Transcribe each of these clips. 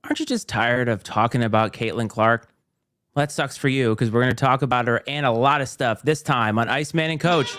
Aren't you just tired of talking about Caitlin Clark? Well, that sucks for you because we're going to talk about her and a lot of stuff this time on Iceman and Coach.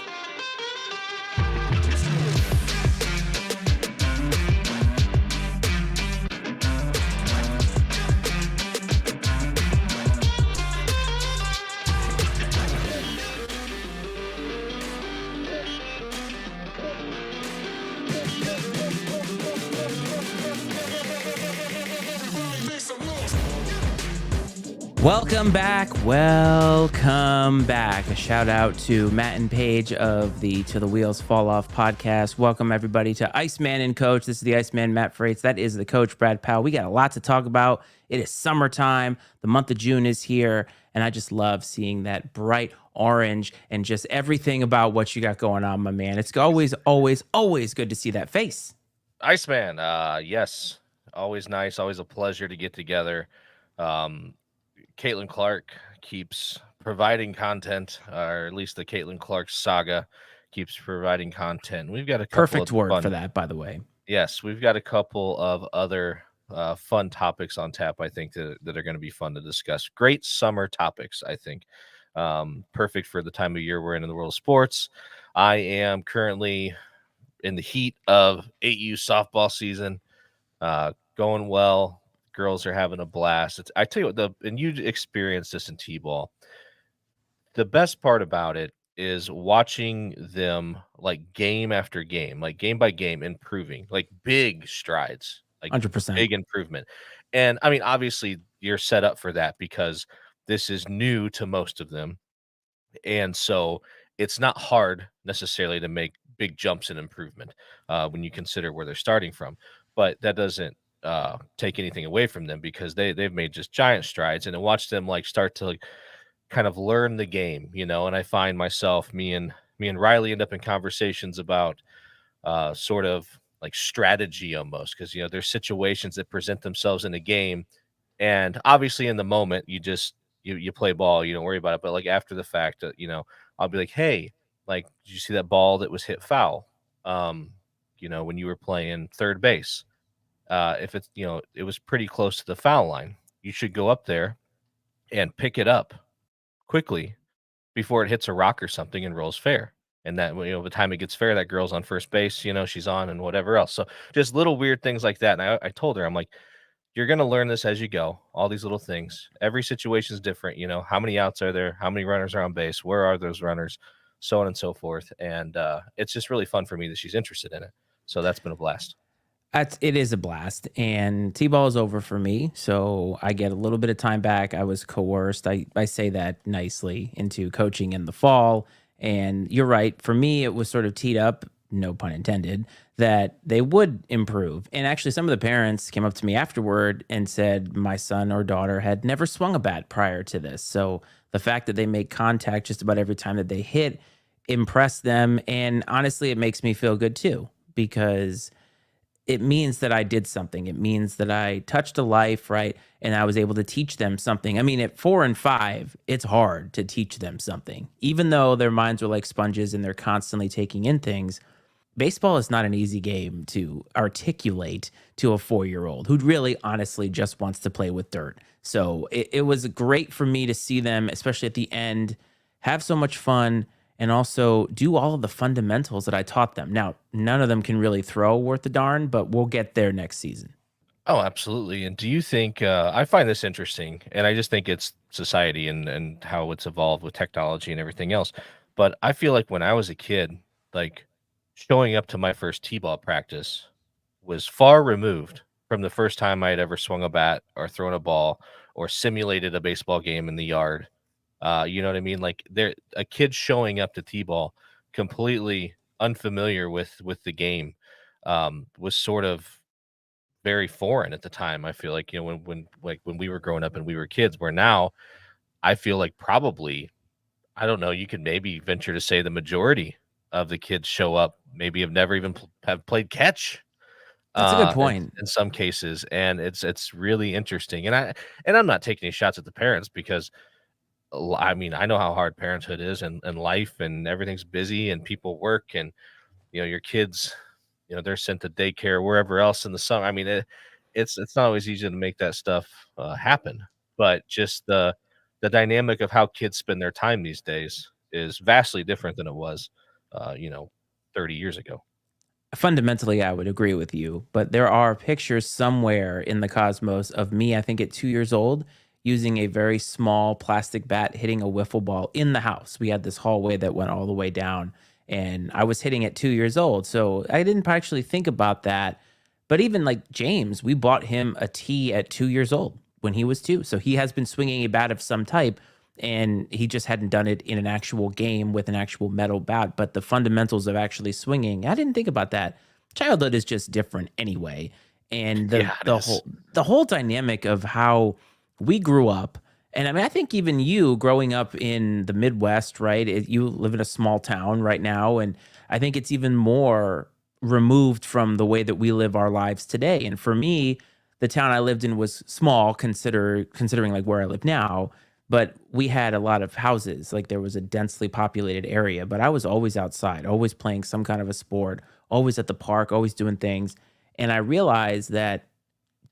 Welcome back. Welcome back. A shout out to Matt and Paige of the To the Wheels Fall Off podcast. Welcome everybody to Iceman and Coach. This is the Iceman Matt Freites. That is the coach Brad Powell. We got a lot to talk about. It is summertime. The month of June is here, and I just love seeing that bright orange and just everything about what you got going on, my man. It's always good to see that face. Iceman, yes, always nice, always a pleasure to get together. Caitlin Clark keeps providing content, or at least the Caitlin Clark saga keeps providing content. We've got a couple perfect word for that, by the way. Yes, we've got a couple of other fun topics on tap, I think, that are going to be fun to discuss. Great summer topics, I think. Perfect for the time of year we're in the world of sports. I am currently in the heat of 8U softball season, going well. Girls are having a blast. I tell you what, and you experienced this in T-ball. The best part about it is watching them like game after game, like game by game, improving, like big strides, like 100%. big improvement. And I mean, obviously you're set up for that because this is new to most of them. And so it's not hard necessarily to make big jumps in improvement when you consider where they're starting from. But that doesn't take anything away from them because they've made just giant strides, and to watch them like start to like kind of learn the game, you know. And I find myself, me and Riley end up in conversations about sort of like strategy almost, because you know there's situations that present themselves in a game, and obviously in the moment you just you play ball, you don't worry about it. But like after the fact, you know, I'll be like, hey, like, did you see that ball that was hit foul? You know, when you were playing third base, if it's, you know, it was pretty close to the foul line, you should go up there and pick it up quickly before it hits a rock or something and rolls fair. And that, you know, by the time it gets fair, that girl's on first base, you know, she's on and whatever else. So just little weird things like that. And I told her, I'm like, you're going to learn this as you go. All these little things. Every situation is different. You know, how many outs are there? How many runners are on base? Where are those runners? So on and so forth. And it's just really fun for me that she's interested in it. So that's been a blast. It is a blast, and T-ball is over for me, so I get a little bit of time back. I was coerced. I say that nicely into coaching in the fall, and you're right. For me, it was sort of teed up, no pun intended, that they would improve. And actually, some of the parents came up to me afterward and said my son or daughter had never swung a bat prior to this. So the fact that they make contact just about every time that they hit impressed them, and honestly, it makes me feel good too, because it means that I did something. It means that I touched a life, right? And I was able to teach them something. I mean, at 4 and 5, it's hard to teach them something. Even though their minds are like sponges and they're constantly taking in things, baseball is not an easy game to articulate to a 4-year-old who really honestly just wants to play with dirt. So it was great for me to see them, especially at the end, have so much fun and also do all of the fundamentals that I taught them. Now, none of them can really throw worth a darn, but we'll get there next season. Oh, absolutely. And do you think, I find this interesting, and I just think it's society and how it's evolved with technology and everything else. But I feel like when I was a kid, like showing up to my first T-ball practice was far removed from the first time I had ever swung a bat or thrown a ball or simulated a baseball game in the yard. You know what I mean? Like a kid showing up to T-ball completely unfamiliar with the game was sort of very foreign at the time. I feel like, you know, when we were growing up and we were kids, where now I feel like probably, I don't know, you could maybe venture to say the majority of the kids show up maybe have never even have played catch That's a good in point. some cases, and it's really interesting. And I'm not taking any shots at the parents because I mean, I know how hard parenthood is and life and everything's busy and people work and your kids, they're sent to daycare wherever else in the summer. I mean, it's not always easy to make that stuff happen, but just the dynamic of how kids spend their time these days is vastly different than it was, uh, you know, 30 years ago. Fundamentally, I would agree with you, but there are pictures somewhere in the cosmos of me, I think at 2 years old, using a very small plastic bat hitting a wiffle ball in the house. We had this hallway that went all the way down, and I was hitting at 2 years old, so I didn't actually think about that. But even like James, we bought him a tee at 2 years old when he was 2, so he has been swinging a bat of some type, and he just hadn't done it in an actual game with an actual metal bat. But the fundamentals of actually swinging, I didn't think about that. Childhood is just different anyway, and the Yeah, it the is. whole the whole dynamic of how we grew up. And I mean, I think even you growing up in the Midwest, right? You live in a small town right now, and I think it's even more removed from the way that we live our lives today. And for me, the town I lived in was small, considering like where I live now, but we had a lot of houses. Like there was a densely populated area, but I was always outside, always playing some kind of a sport, always at the park, always doing things. And I realized that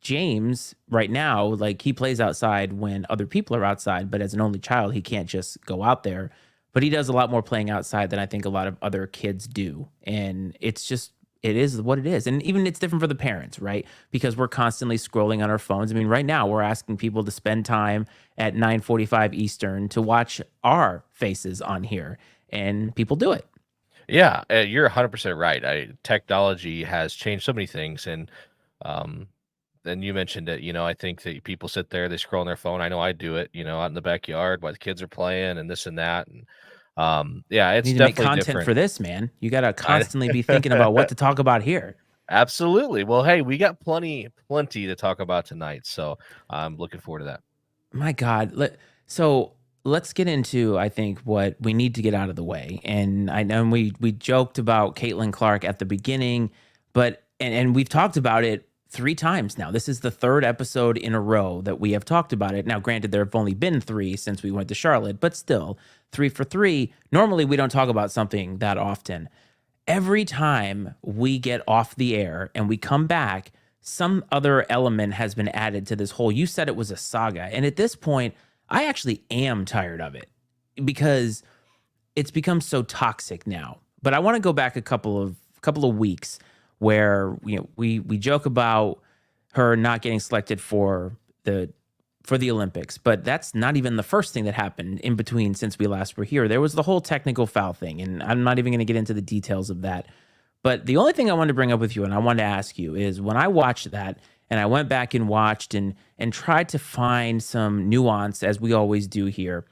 James, right now, like he plays outside when other people are outside, but as an only child, he can't just go out there. But he does a lot more playing outside than I think a lot of other kids do. And it's just, it is what it is. And even it's different for the parents, right? Because we're constantly scrolling on our phones. I mean, right now we're asking people to spend time at 9:45 Eastern to watch our faces on here, and people do it. Yeah, you're 100% right. Technology has changed so many things, and um, then you mentioned it. I think that people sit there, they scroll on their phone. I know I do it. Out in the backyard while the kids are playing and this and that, and yeah, You it's need to make definitely content different. for this, man. You got to I constantly be thinking about what to talk about here. absolutely. Well, hey, we got plenty to talk about tonight, so I'm looking forward to that. My God. So let's get into, I think, what we need to get out of the way. And I know we joked about Caitlin Clark at the beginning, but and we've talked about it 3 times now. This is the third episode in a row that we have talked about it. Now, granted, there have only been three since we went to Charlotte, but still, three for three. Normally, we don't talk about something that often. Every time we get off the air and we come back, some other element has been added to this whole. You said it was a saga. And at this point, I actually am tired of it because it's become so toxic now. But I want to go back a couple of weeks where we joke about her not getting selected the for the Olympics, but that's not even the first thing that happened in between since we last were here. There was the whole technical foul thing, and I'm not even going to get into the details of that. But the only thing I wanted to bring up with you and I wanted to ask you is when I watched that and I went back and watched and tried to find some nuance as we always do here,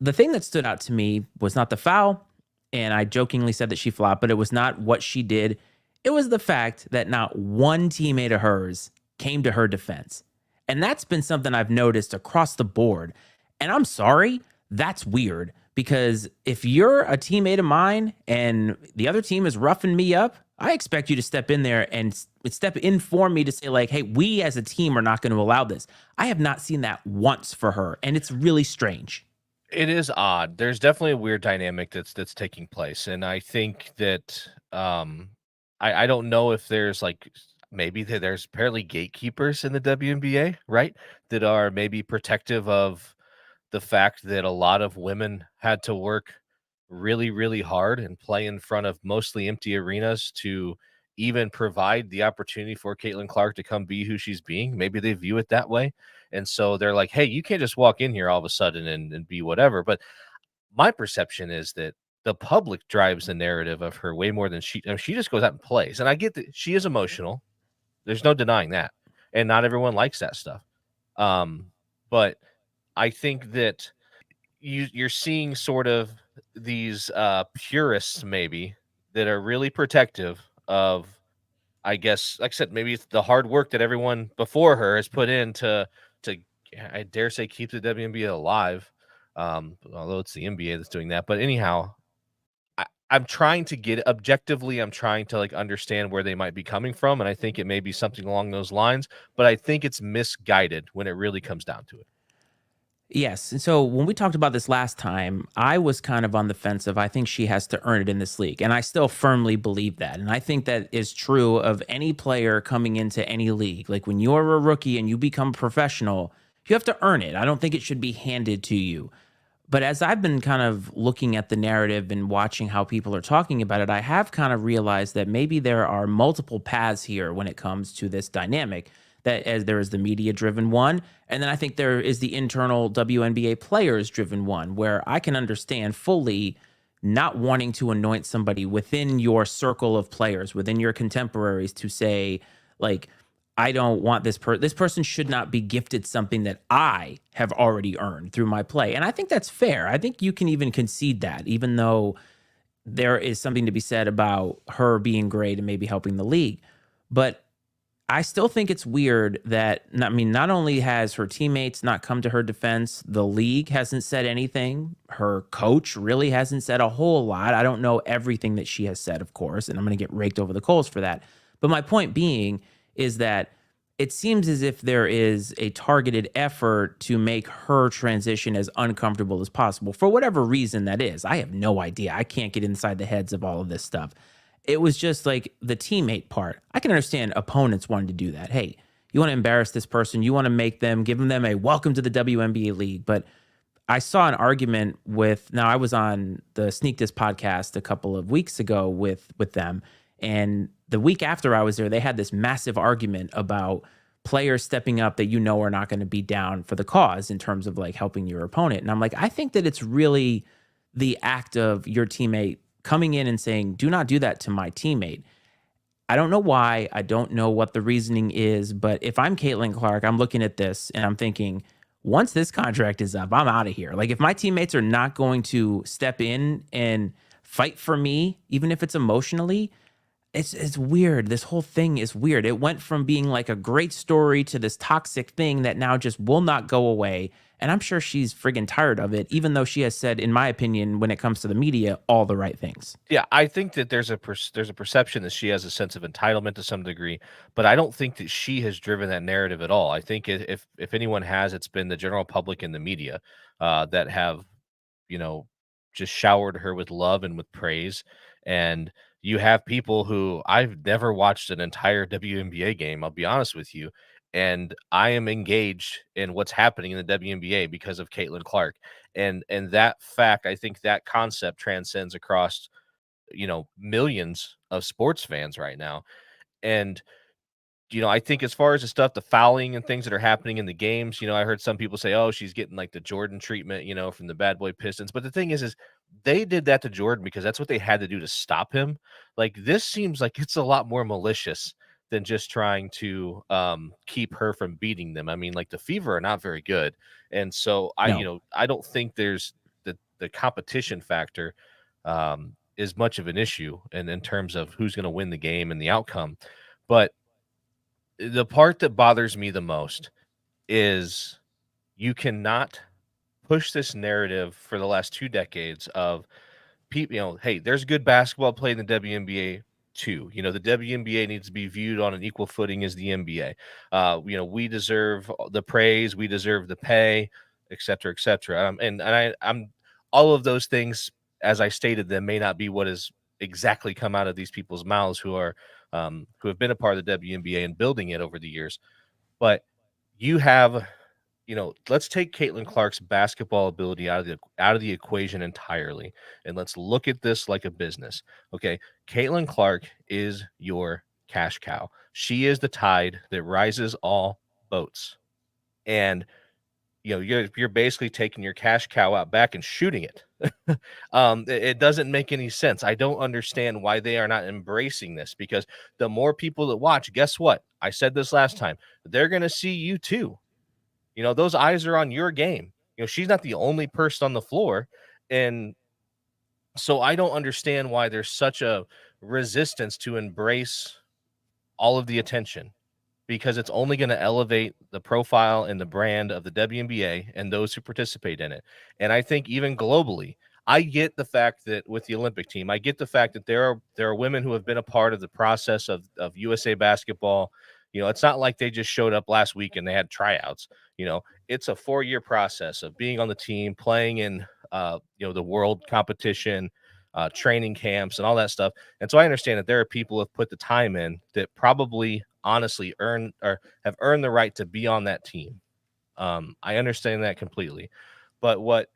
the thing that stood out to me was not the foul, and I jokingly said that she flopped, but it was not what she did. It was the fact that not one teammate of hers came to her defense. And that's been something I've noticed across the board. And I'm sorry, that's weird because if you're a teammate of mine and the other team is roughing me up, I expect you to step in there and step in for me to say, like, hey, we as a team are not going to allow this. I have not seen that once for her, and it's really strange. It is odd. There's definitely a weird dynamic that's taking place, and I think that I don't know if there's like maybe there's apparently gatekeepers in the WNBA, right? That are maybe protective of the fact that a lot of women had to work really, really hard and play in front of mostly empty arenas to even provide the opportunity for Caitlin Clark to come be who she's being. Maybe they view it that way. And so they're like, hey, you can't just walk in here all of a sudden and be whatever. But my perception is that the public drives the narrative of her way more than she just goes out and plays. And I get that she is emotional. There's no denying that. And not everyone likes that stuff. Um, but I think that you're seeing sort of these purists maybe that are really protective of, I guess, like I said, maybe it's the hard work that everyone before her has put in to I dare say keep the WNBA alive. Although it's the NBA that's doing that. But anyhow, I'm trying to get objectively, I'm trying to, like, understand where they might be coming from, and I think it may be something along those lines, but I think it's misguided when it really comes down to it. Yes. And so when we talked about this last time, I was kind of on the fence of I think she has to earn it in this league. And I still firmly believe that. And I think that is true of any player coming into any league. Like when you're a rookie and you become professional, you have to earn it. I don't think it should be handed to you. But as I've been kind of looking at the narrative and watching how people are talking about it, I have kind of realized that maybe there are multiple paths here when it comes to this dynamic. That as there is the media driven one, and then I think there is the internal WNBA players driven one, where I can understand fully not wanting to anoint somebody within your circle of players, within your contemporaries, to say, like, I don't want this person should not be gifted something that I have already earned through my play. And I think that's fair. I think you can even concede that, even though there is something to be said about her being great and maybe helping the league. But I still think it's weird that, I mean, not only has her teammates not come to her defense, the league hasn't said anything. Her coach really hasn't said a whole lot. I don't know everything that she has said, of course, and I'm going to get raked over the coals for that. But my point being is that it seems as if there is a targeted effort to make her transition as uncomfortable as possible for whatever reason that is. I have no idea. I can't get inside the heads of all of this stuff. It was just like the teammate part. I can understand opponents wanting to do that. Hey, you want to embarrass this person, you want to make them, give them a welcome to the WNBA league. But I saw an argument with, now I was on the Sneak This podcast a couple of weeks ago with them, and the week after I was there, they had this massive argument about players stepping up that are not going to be down for the cause in terms of like helping your opponent. And I'm like, I think that it's really the act of your teammate coming in and saying, "Do not do that to my teammate." I don't know why. I don't know what the reasoning is, but if I'm Caitlin Clark, I'm looking at this and I'm thinking, once this contract is up, I'm out of here. Like if my teammates are not going to step in and fight for me, even if it's emotionally, it's weird. This whole thing is weird. It went from being like a great story to this toxic thing that now just will not go away. And I'm sure she's friggin' tired of it, even though she has said, in my opinion, when it comes to the media, all the right things. Yeah, I think that there's a perception that she has a sense of entitlement to some degree, but I don't think that she has driven that narrative at all. I think if anyone has, it's been the general public and the media that have, you know, just showered her with love and with praise. And you have people who, I've never watched an entire WNBA game, I'll be honest with you. And I am engaged in what's happening in the WNBA because of Caitlin Clark. And that fact, I think that concept transcends across, millions of sports fans right now. And I think as far as the stuff, the fouling and things that are happening in the games, I heard some people say, "Oh, she's getting like the Jordan treatment," from the bad boy Pistons. But the thing is they did that to Jordan because that's what they had to do to stop him. Like this seems like it's a lot more malicious than just trying to keep her from beating them. I mean, like the Fever are not very good, and so No. I don't think there's the competition factor is much of an issue, and in terms of who's going to win the game and the outcome, but the part that bothers me the most is you cannot push this narrative for the last 2 decades of people, hey, there's good basketball played in the WNBA too. The WNBA needs to be viewed on an equal footing as the NBA. We deserve the praise, we deserve the pay, et cetera, et cetera. I'm all of those things, as I stated them, may not be what has exactly come out of these people's mouths who have been a part of the WNBA and building it over the years. But you have, let's take Caitlin Clark's basketball ability out of the equation entirely, and let's look at this like a business. Okay, Caitlin Clark is your cash cow. She is the tide that rises all boats, and you're basically taking your cash cow out back and shooting it. It doesn't make any sense. I don't understand why they are not embracing this, because the more people that watch, guess what? I said this last time. They're going to see you too. Those eyes are on your game. She's not the only person on the floor. And so I don't understand why there's such a resistance to embrace all of the attention, because it's only going to elevate the profile and the brand of the WNBA and those who participate in it. And I think even globally, I get the fact that with the Olympic team, I get the fact that there are women who have been a part of the process of USA basketball. It's not like they just showed up last week and they had tryouts. It's a 4-year process of being on the team, playing in the world competition, training camps, and all that stuff. And so I understand that there are people who have put the time in that probably honestly earn or have earned the right to be on that team. I understand that completely. But what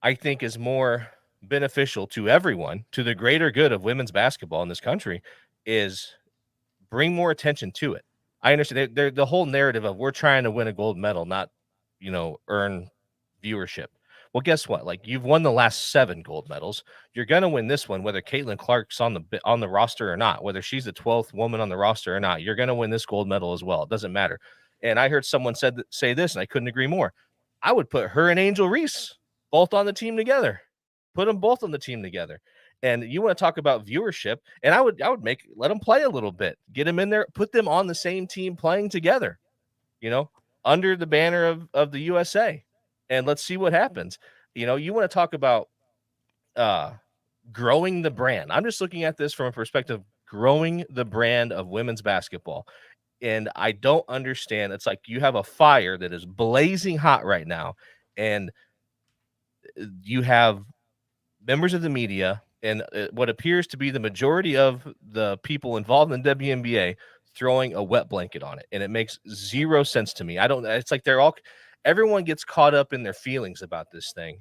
I think is more beneficial to everyone, to the greater good of women's basketball in this country, is bring more attention to it. I understand the whole narrative of we're trying to win a gold medal, not, earn viewership. Well, guess what? Like, you've won the last 7 gold medals. You're gonna win this one, whether Caitlin Clark's on the roster or not, whether she's the 12th woman on the roster or not. You're gonna win this gold medal as well. It doesn't matter. And I heard someone say this, and I couldn't agree more. I would put her and Angel Reese both on the team together. Put them both on the team together. And you want to talk about viewership, and I would let them play a little bit, get them in there, put them on the same team playing together, you know, under the banner of the USA, and let's see what happens. You want to talk about uh growing the brand. I'm just looking at this from a perspective of growing the brand of women's basketball. And I don't understand. It's like you have a fire that is blazing hot right now, and you have members of the media and what appears to be the majority of the people involved in the WNBA throwing a wet blanket on it. And it makes zero sense to me. It's like everyone gets caught up in their feelings about this thing,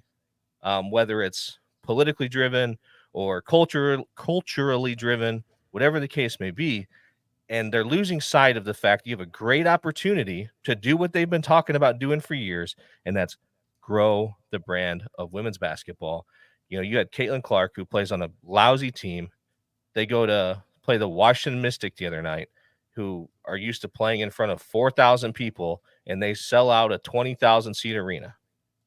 whether it's politically driven or culturally driven, whatever the case may be. And they're losing sight of the fact you have a great opportunity to do what they've been talking about doing for years, and that's grow the brand of women's basketball. You had Caitlin Clark, who plays on a lousy team. They go to play the Washington Mystic the other night, who are used to playing in front of 4,000 people, and they sell out a 20,000 seat arena.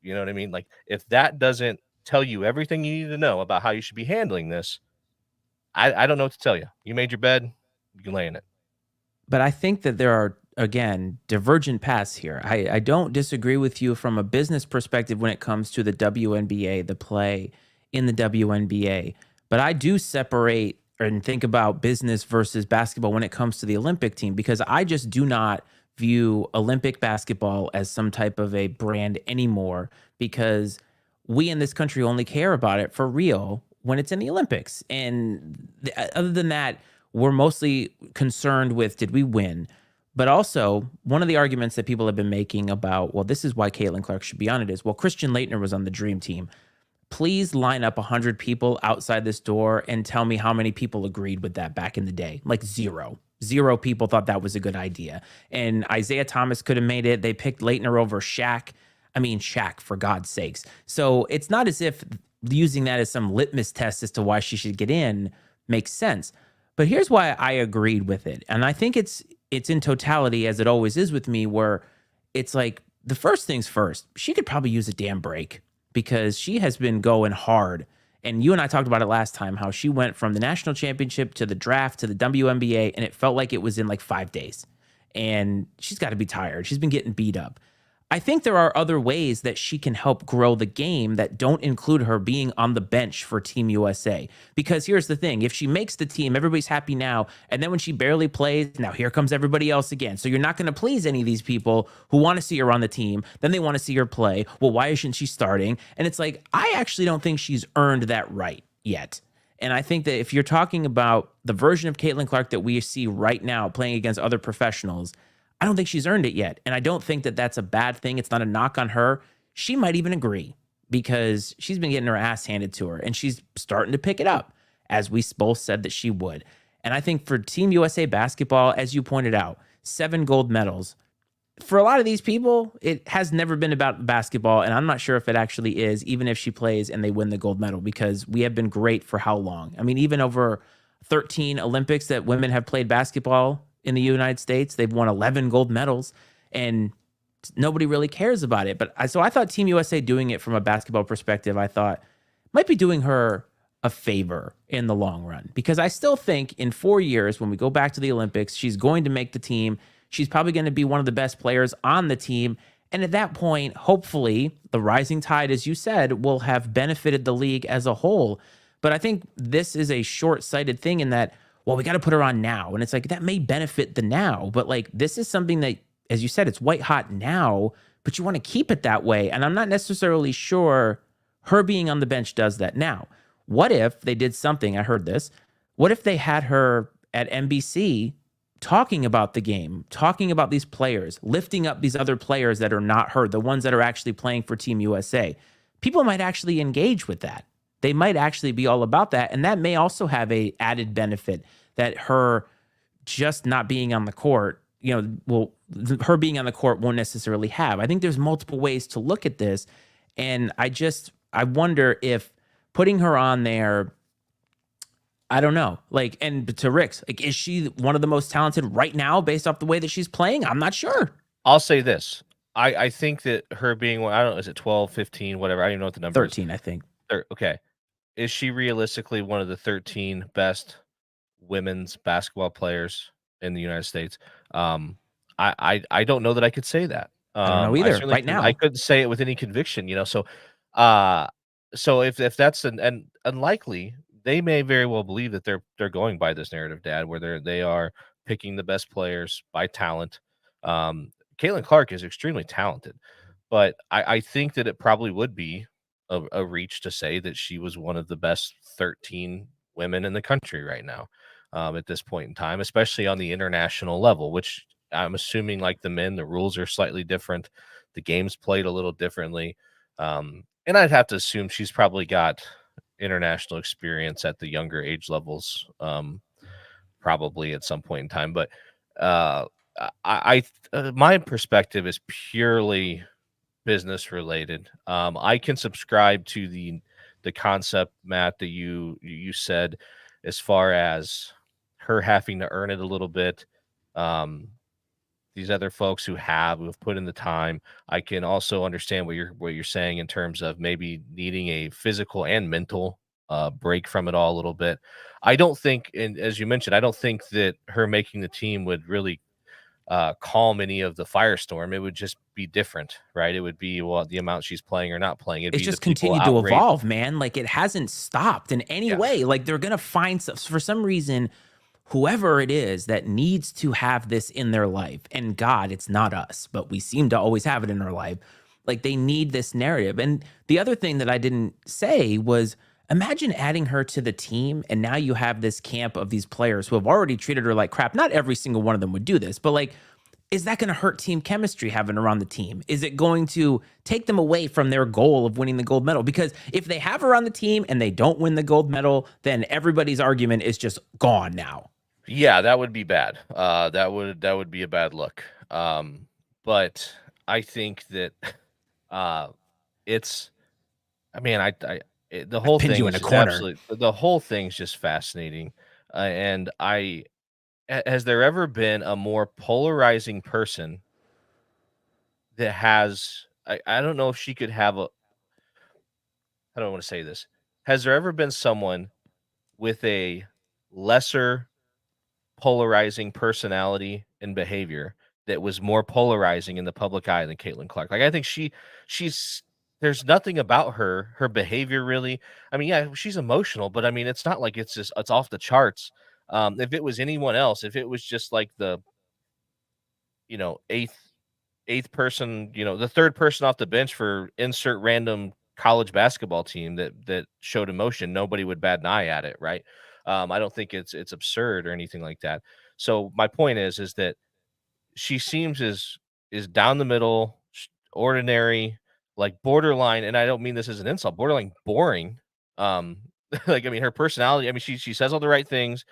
You know what I mean? Like, if that doesn't tell you everything you need to know about how you should be handling this, I don't know what to tell you. You made your bed, you can lay in it. But I think that there are, again, divergent paths here. I don't disagree with you from a business perspective when it comes to the WNBA, the play in the WNBA. But I do separate and think about business versus basketball when it comes to the Olympic team, because I just do not view Olympic basketball as some type of a brand anymore, because we in this country only care about it for real when it's in the Olympics. And other than that, we're mostly concerned with, did we win? But also, one of the arguments that people have been making about, well, this is why Caitlin Clark should be on it is, well, Christian Laettner was on the Dream Team. Please line up 100 people outside this door and tell me how many people agreed with that back in the day. Like zero. Zero people thought that was a good idea. And Isaiah Thomas could have made it. They picked Laettner over Shaq. I mean, Shaq, for God's sakes. So it's not as if using that as some litmus test as to why she should get in makes sense. But here's why I agreed with it. And I think it's in totality, as it always is with me, where it's like, the first things first, she could probably use a damn break, because she has been going hard. And you and I talked about it last time, how she went from the national championship to the draft to the WNBA, and it felt like it was in like 5 days. And she's got to be tired. She's been getting beat up. I think there are other ways that she can help grow the game that don't include her being on the bench for Team USA. Because here's the thing, if she makes the team, everybody's happy now, and then when she barely plays, now here comes everybody else again. So you're not going to please any of these people who want to see her on the team, then they want to see her play. Well, why isn't she starting? And it's like, I actually don't think she's earned that right yet. And I think that if you're talking about the version of Caitlin Clark that we see right now playing against other professionals, I don't think she's earned it yet. And I don't think that that's a bad thing. It's not a knock on her. She might even agree, because she's been getting her ass handed to her, and she's starting to pick it up, as we both said that she would. And I think for Team USA basketball, as you pointed out, 7 gold medals. For a lot of these people, it has never been about basketball, and I'm not sure if it actually is, even if she plays and they win the gold medal, because we have been great for how long? I mean, even over 13 Olympics that women have played basketball in the United States, they've won 11 gold medals, and nobody really cares about it. But so I thought Team USA doing it from a basketball perspective, I thought might be doing her a favor in the long run, because I still think in 4 years, when we go back to the Olympics, she's going to make the team. She's probably going to be one of the best players on the team. And at that point, hopefully, the rising tide, as you said, will have benefited the league as a whole. But I think this is a short sighted thing in that, well, we got to put her on now. And it's like that may benefit the now, but like this is something that, as you said, it's white hot now, but you want to keep it that way. And I'm not necessarily sure her being on the bench does that now. What if they did something? I heard this. What if they had her at NBC talking about the game, talking about these players, lifting up these other players that are not her, the ones that are actually playing for Team USA? People might actually engage with that. They might actually be all about that. And that may also have a added benefit that her just not being on the court, her being on the court won't necessarily have. I think there's multiple ways to look at this. And I wonder if putting her on there, I don't know. Like, and to Rick's, like, is she one of the most talented right now based off the way that she's playing? I'm not sure. I'll say this. I think that her being, I don't know, is it 12, 15, whatever? I don't even know what the number is. 13, I think. Okay. Is she realistically one of the 13 best women's basketball players in the United States? I don't know that I could say that. I don't know I either certainly right couldn't, I now. couldn't say it with any conviction, uh, so if that's an unlikely, they may very well believe that they're going by this narrative, Dad, where they are picking the best players by talent. Caitlin Clark is extremely talented, but I think that it probably would be a reach to say that she was one of the best 13 women in the country right now, at this point in time, especially on the international level, which I'm assuming, like the men, the rules are slightly different. The game's played a little differently. And I'd have to assume she's probably got international experience at the younger age levels, probably at some point in time. But uh, my perspective is purely business related. I can subscribe to the concept, Matt, that you said, as far as her having to earn it a little bit. Um, these other folks who have put in the time. I can also understand what you're saying in terms of maybe needing a physical and mental break from it all a little bit. I don't think, and as you mentioned, I don't think that her making the team would really calm any of the firestorm. It would just be different, right? It would be, well, the amount she's playing or not playing. It'd It's be the just people continued to outraged. evolve, man. Like it hasn't stopped in any Yeah. way. Like they're gonna find stuff for some reason. Whoever it is that needs to have this in their life, and God, it's not us, but we seem to always have it in our life. Like they need this narrative. And the other thing that I didn't say was imagine adding her to the team, and now you have this camp of these players who have already treated her like crap. Not every single one of them would do this, but like, is that going to hurt team chemistry having her on the team? Is it going to take them away from their goal of winning the gold medal? Because if they have her on the team and they don't win the gold medal, then everybody's argument is just gone now. Yeah, that would be bad. That would be a bad look. But I think that uh it's I mean, the I've whole pinned thing you in is a just corner. absolutely, the whole thing's just fascinating. And has there ever been a more polarizing person that has I don't know if she could have a I don't want to say this. Has there ever been someone with a lesser polarizing personality and behavior that was more polarizing in the public eye than Caitlin Clark? Like, I think she's there's nothing about her behavior really. I mean, yeah, she's emotional, but I mean, it's not like it's off the charts. If it was anyone else, if it was just like the eighth person, the third person off the bench for insert random college basketball team that showed emotion, nobody would bat an eye at it, right? I don't think it's absurd or anything like that. So my point is that she seems is down the middle, ordinary, like borderline, and I don't mean this as an insult, borderline boring. Um, like, I mean, her personality. I mean, she says all the right things,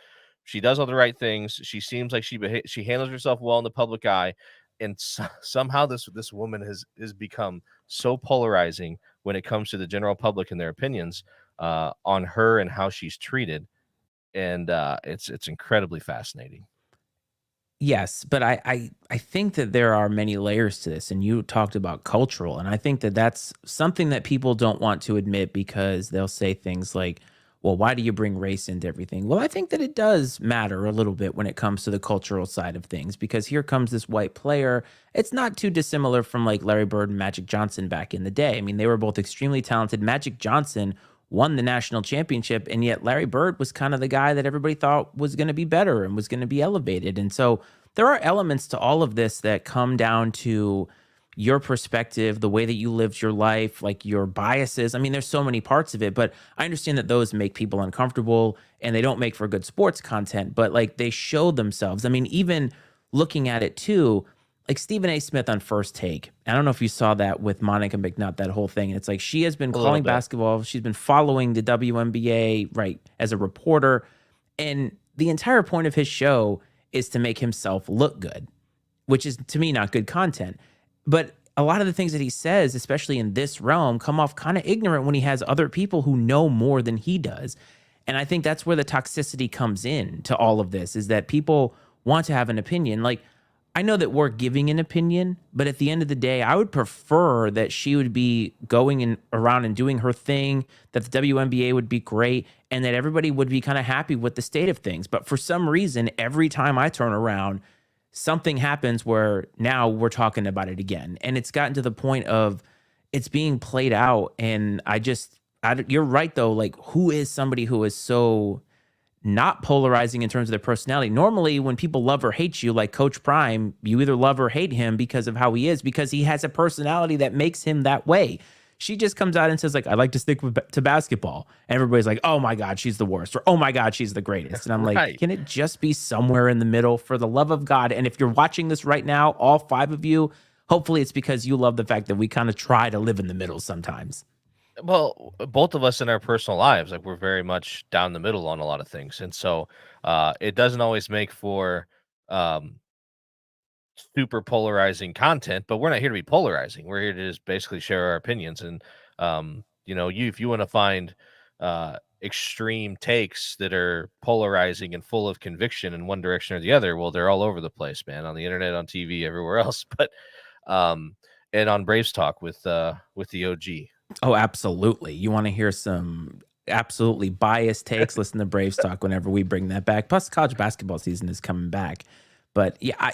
she does all the right things. She seems like she handles herself well in the public eye, and somehow this woman has become so polarizing when it comes to the general public and their opinions on her and how she's treated, and it's incredibly fascinating. Yes, but I think that there are many layers to this, and you talked about cultural, and I think that that's something that people don't want to admit because they'll say things like, well, why do you bring race into everything? Well, I think that it does matter a little bit when it comes to the cultural side of things, because here comes this white player. It's not too dissimilar from like Larry Bird and Magic Johnson back in the day. I mean, they were both extremely talented. Magic Johnson won the national championship, and yet Larry Bird was kind of the guy that everybody thought was going to be better and was going to be elevated. And so there are elements to all of this that come down to your perspective, the way that you lived your life, like your biases. I mean, there's so many parts of it, but I understand that those make people uncomfortable and they don't make for good sports content, but like they show themselves. I mean, even looking at it too, like Stephen A. Smith on First Take. I don't know if you saw that with Monica McNutt, that whole thing. And it's like she has been A little calling bit. basketball, she's been following the WNBA, right, as a reporter. And the entire point of his show is to make himself look good, which is to me not good content. But a lot of the things that he says, especially in this realm, come off kind of ignorant when he has other people who know more than he does. And I think that's where the toxicity comes in to all of this, is that people want to have an opinion. Like, I know that we're giving an opinion, but at the end of the day, I would prefer that she would be going around and doing her thing, that the WNBA would be great, and that everybody would be kind of happy with the state of things. But for some reason, every time I turn around, something happens where now we're talking about it again. And it's gotten to the point of it's being played out. And you're right though. Like, who is somebody who is so not polarizing in terms of their personality? Normally, when people love or hate you, like Coach Prime, you either love or hate him because of how he is, because he has a personality that makes him that way. She just comes out and says, like, I like to stick to basketball. And everybody's like, oh my God, she's the worst. Or, oh my God, she's the greatest. And I'm like, Right. can it just be somewhere in the middle, for the love of God? And if you're watching this right now, all five of you, hopefully it's because you love the fact that we kind of try to live in the middle sometimes. Well, both of us in our personal lives, like we're very much down the middle on a lot of things. And so it doesn't always make for um super polarizing content, but we're not here to be polarizing. We're here to just basically share our opinions. And you if you want to find extreme takes that are polarizing and full of conviction in one direction or the other, well, they're all over the place, man, on the internet, on TV, everywhere else. But um and on Braves Talk with the OG. Oh, absolutely. You want to hear some absolutely biased takes? Listen to Braves Talk whenever we bring that back. Plus, college basketball season is coming back. But yeah,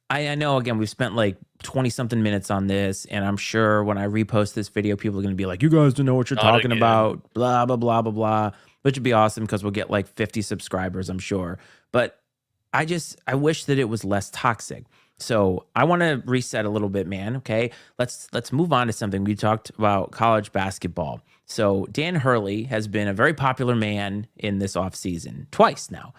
I know, again, we've spent like 20 something minutes on this, and I'm sure when I repost this video, people are going to be like, you guys don't know what you're Not talking again. about, blah, blah, blah, blah, blah, which would be awesome because we'll get like 50 subscribers, I'm sure. But I wish that it was less toxic. So I want to reset a little bit, man. Okay. Let's move on to something. We talked about college basketball. So Dan Hurley has been a very popular man in this offseason, twice now.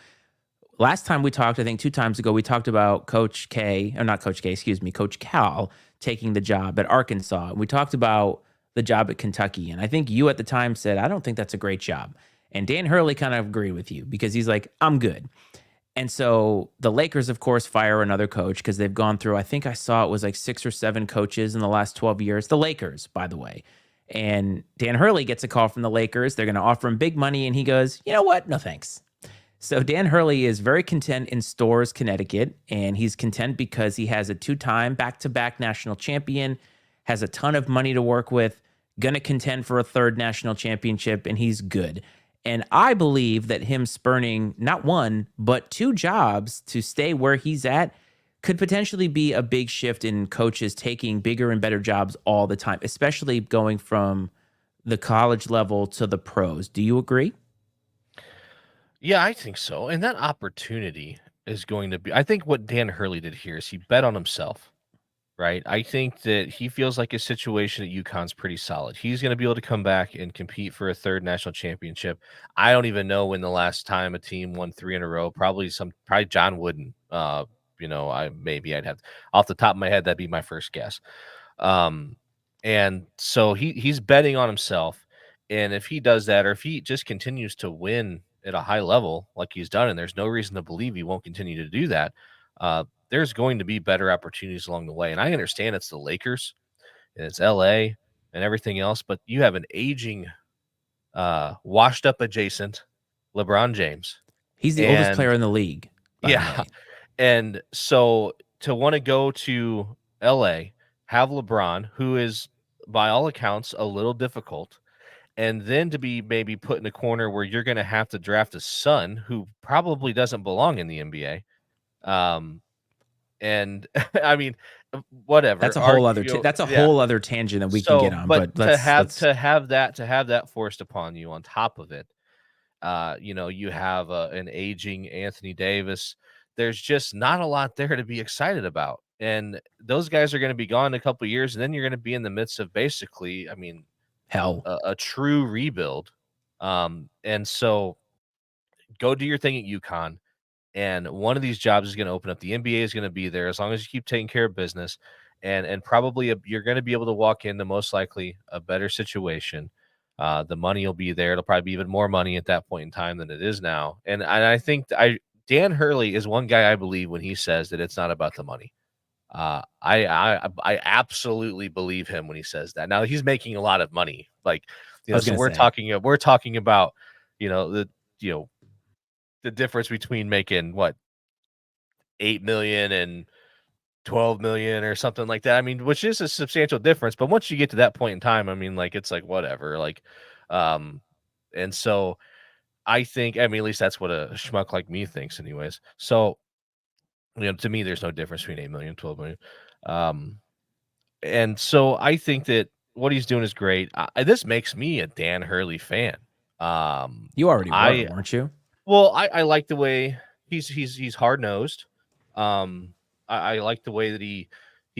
Last time we talked, I think 2 times ago, we talked about Coach K, or not Coach K, excuse me, Coach Cal taking the job at Arkansas. We talked about the job at Kentucky. And I think you at the time said, I don't think that's a great job. And Dan Hurley kind of agreed with you because he's like, I'm good. And so the Lakers, of course, fire another coach because they've gone through, I think I saw it was like 6 or 7 coaches in the last 12 years. The Lakers, by the way. And Dan Hurley gets a call from the Lakers. They're going to offer him big money. And he goes, you know what? No, thanks. So Dan Hurley is very content in Storrs, Connecticut. And he's content because he has a 2-time back-to-back national champion, has a ton of money to work with, going to contend for a third national championship, and he's good. And I believe that him spurning not one, but 2 jobs to stay where he's at could potentially be a big shift in coaches taking bigger and better jobs all the time, especially going from the college level to the pros. Do you agree? Yeah, I think so. And that opportunity is going to be, I think what Dan Hurley did here is he bet on himself. Right? I think that he feels like his situation at UConn's pretty solid. He's going to be able to come back and compete for a third national championship. I don't even know when the last time a team won 3 in a row. Probably John Wooden. I'd have off the top of my head, that'd be my first guess. Um, and so he's betting on himself. And if he does that, or if he just continues to win at a high level like he's done, and there's no reason to believe he won't continue to do that, there's going to be better opportunities along the way. And I understand it's the Lakers and it's LA and everything else, but you have an aging, washed up adjacent LeBron James. He's the oldest player And in the league, by the yeah. way. And so to want to go to LA, have LeBron, who is by all accounts a little difficult, and then to be maybe put in a corner where you're going to have to draft a son who probably doesn't belong in the NBA. Um, and I mean, whatever. That's a whole other Argue, that's a yeah. whole other tangent that we can get So, on, but but let's to have that forced upon you on top of it, you have an aging Anthony Davis. There's just not a lot there to be excited about, and those guys are going to be gone in a couple of years, and then you're going to be in the midst of basically, I mean, hell. a true rebuild. And so go do your thing at UConn. And one of these jobs is going to open up. The NBA is going to be there as long as you keep taking care of business, and probably you're going to be able to walk into most likely a better situation. The money will be there. It'll probably be even more money at that point in time than it is now. And I think Dan Hurley is one guy I believe when he says that it's not about the money. I absolutely believe him when he says that. Now he's making a lot of money, like I was so gonna say. we're talking about the you know the difference between making what 8 million and 12 million or something like that. I mean, which is a substantial difference. But once you get to that point in time, I mean, like it's like whatever. Like, um, and so I think, I mean, at least that's what a schmuck like me thinks, anyways. So, to me, there's no difference between 8 million, 12 million. Um, and so I think that what he's doing is great. This makes me a Dan Hurley fan. You already were, I weren't you? Well, I like the way he's hard nosed. Um, I like the way that he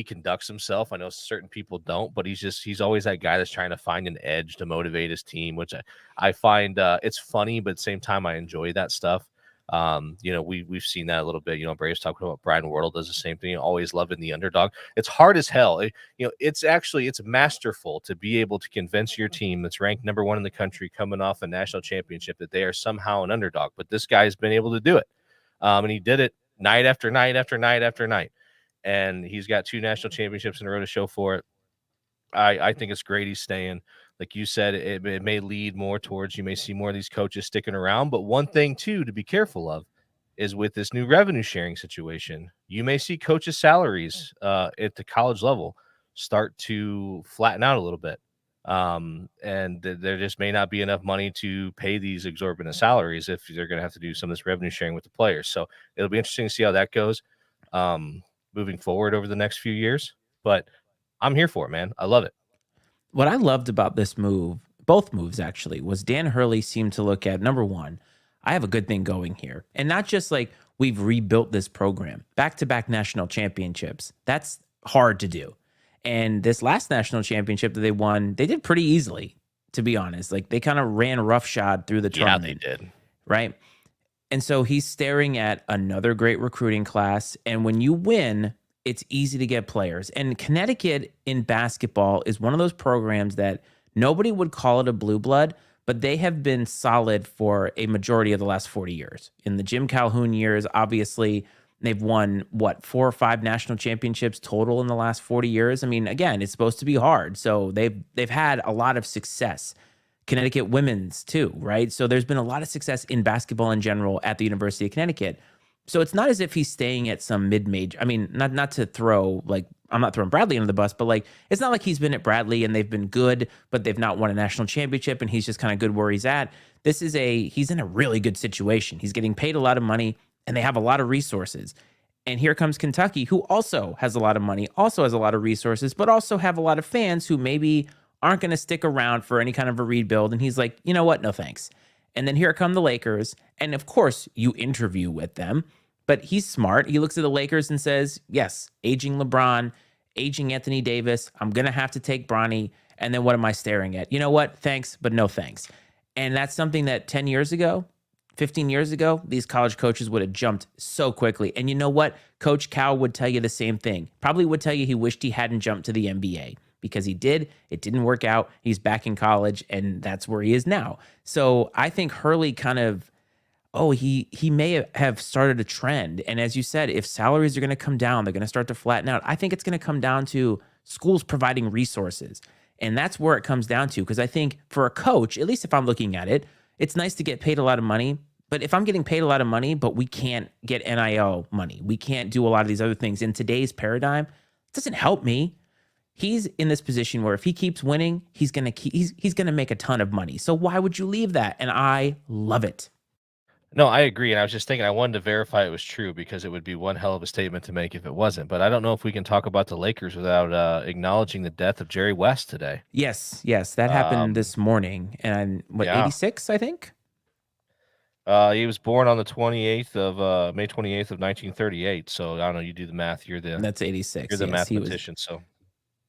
conducts himself. I know certain people don't, but he's always that guy that's trying to find an edge to motivate his team, which I find it's funny, but at the same time I enjoy that stuff. We've seen that a little bit. Braves talking about Brian Wardle does the same thing, always loving the underdog. It's hard as hell. It's masterful to be able to convince your team that's ranked number one in the country coming off a national championship that they are somehow an underdog. But this guy's been able to do it. And he did it night after night after night after night. And he's got 2 national championships in a row to show for it. I think it's great he's staying. Like you said, it may lead more towards you may see more of these coaches sticking around. But one thing, too, to be careful of is with this new revenue sharing situation, you may see coaches' salaries at the college level start to flatten out a little bit. And there just may not be enough money to pay these exorbitant salaries if they're going to have to do some of this revenue sharing with the players. So it'll be interesting to see how that goes moving forward over the next few years. But I'm here for it, man. I love it. What I loved about this move, both moves actually, was Dan Hurley seemed to look at number one, I have a good thing going here. And not just like we've rebuilt this program, back to back national championships. That's hard to do. And this last national championship that they won, they did pretty easily, to be honest. Like they kind of ran roughshod through the Yeah, they tournament, did. right? And so he's staring at another great recruiting class. And when you win, it's easy to get players. And Connecticut in basketball is one of those programs that nobody would call it a blue blood, but they have been solid for a majority of the last 40 years. In the Jim Calhoun years, obviously, they've won, what, 4 or 5 national championships total in the last 40 years. I mean, again, it's supposed to be hard. So they've had a lot of success. Connecticut women's too, right? So there's been a lot of success in basketball in general at the University of Connecticut. So it's not as if he's staying at some mid-major. I mean, not to throw like I'm not throwing Bradley under the bus, but like it's not like he's been at Bradley and they've been good, but they've not won a national championship and he's just kind of good where he's at. He's in a really good situation. He's getting paid a lot of money and they have a lot of resources. And here comes Kentucky, who also has a lot of money, also has a lot of resources, but also have a lot of fans who maybe aren't going to stick around for any kind of a rebuild. And he's like, you know what? No thanks. And then here come the Lakers. And of course, you interview with them, but he's smart. He looks at the Lakers and says, yes, aging LeBron, aging Anthony Davis. I'm going to have to take Bronny. And then what am I staring at? You know what? Thanks, but no thanks. And that's something that 10 years ago, 15 years ago, these college coaches would have jumped so quickly. And you know what? Coach Cal would tell you the same thing. Probably would tell you he wished he hadn't jumped to the NBA because he did. It didn't work out. He's back in college, and that's where he is now. So I think Hurley kind of, he may have started a trend. And as you said, if salaries are going to come down, they're going to start to flatten out. I think it's going to come down to schools providing resources. And that's where it comes down to. Because I think for a coach, at least if I'm looking at it, it's nice to get paid a lot of money. But if I'm getting paid a lot of money, but we can't get NIL money, we can't do a lot of these other things in today's paradigm, it doesn't help me. he's in this position where if he keeps winning, he's gonna make a ton of money. So why would you leave that? And I love it. No, I agree, and I was just thinking I wanted to verify it was true because it would be one hell of a statement to make if it wasn't, but I don't know if we can talk about the Lakers without, acknowledging the death of Jerry West today. Yes, yes, that happened Um, this morning. And what, yeah, 86, I think? he was born on the 28th of, May 28th of 1938, so I don't know, you do the math, That's you're 86. the Yes, he was. mathematician, so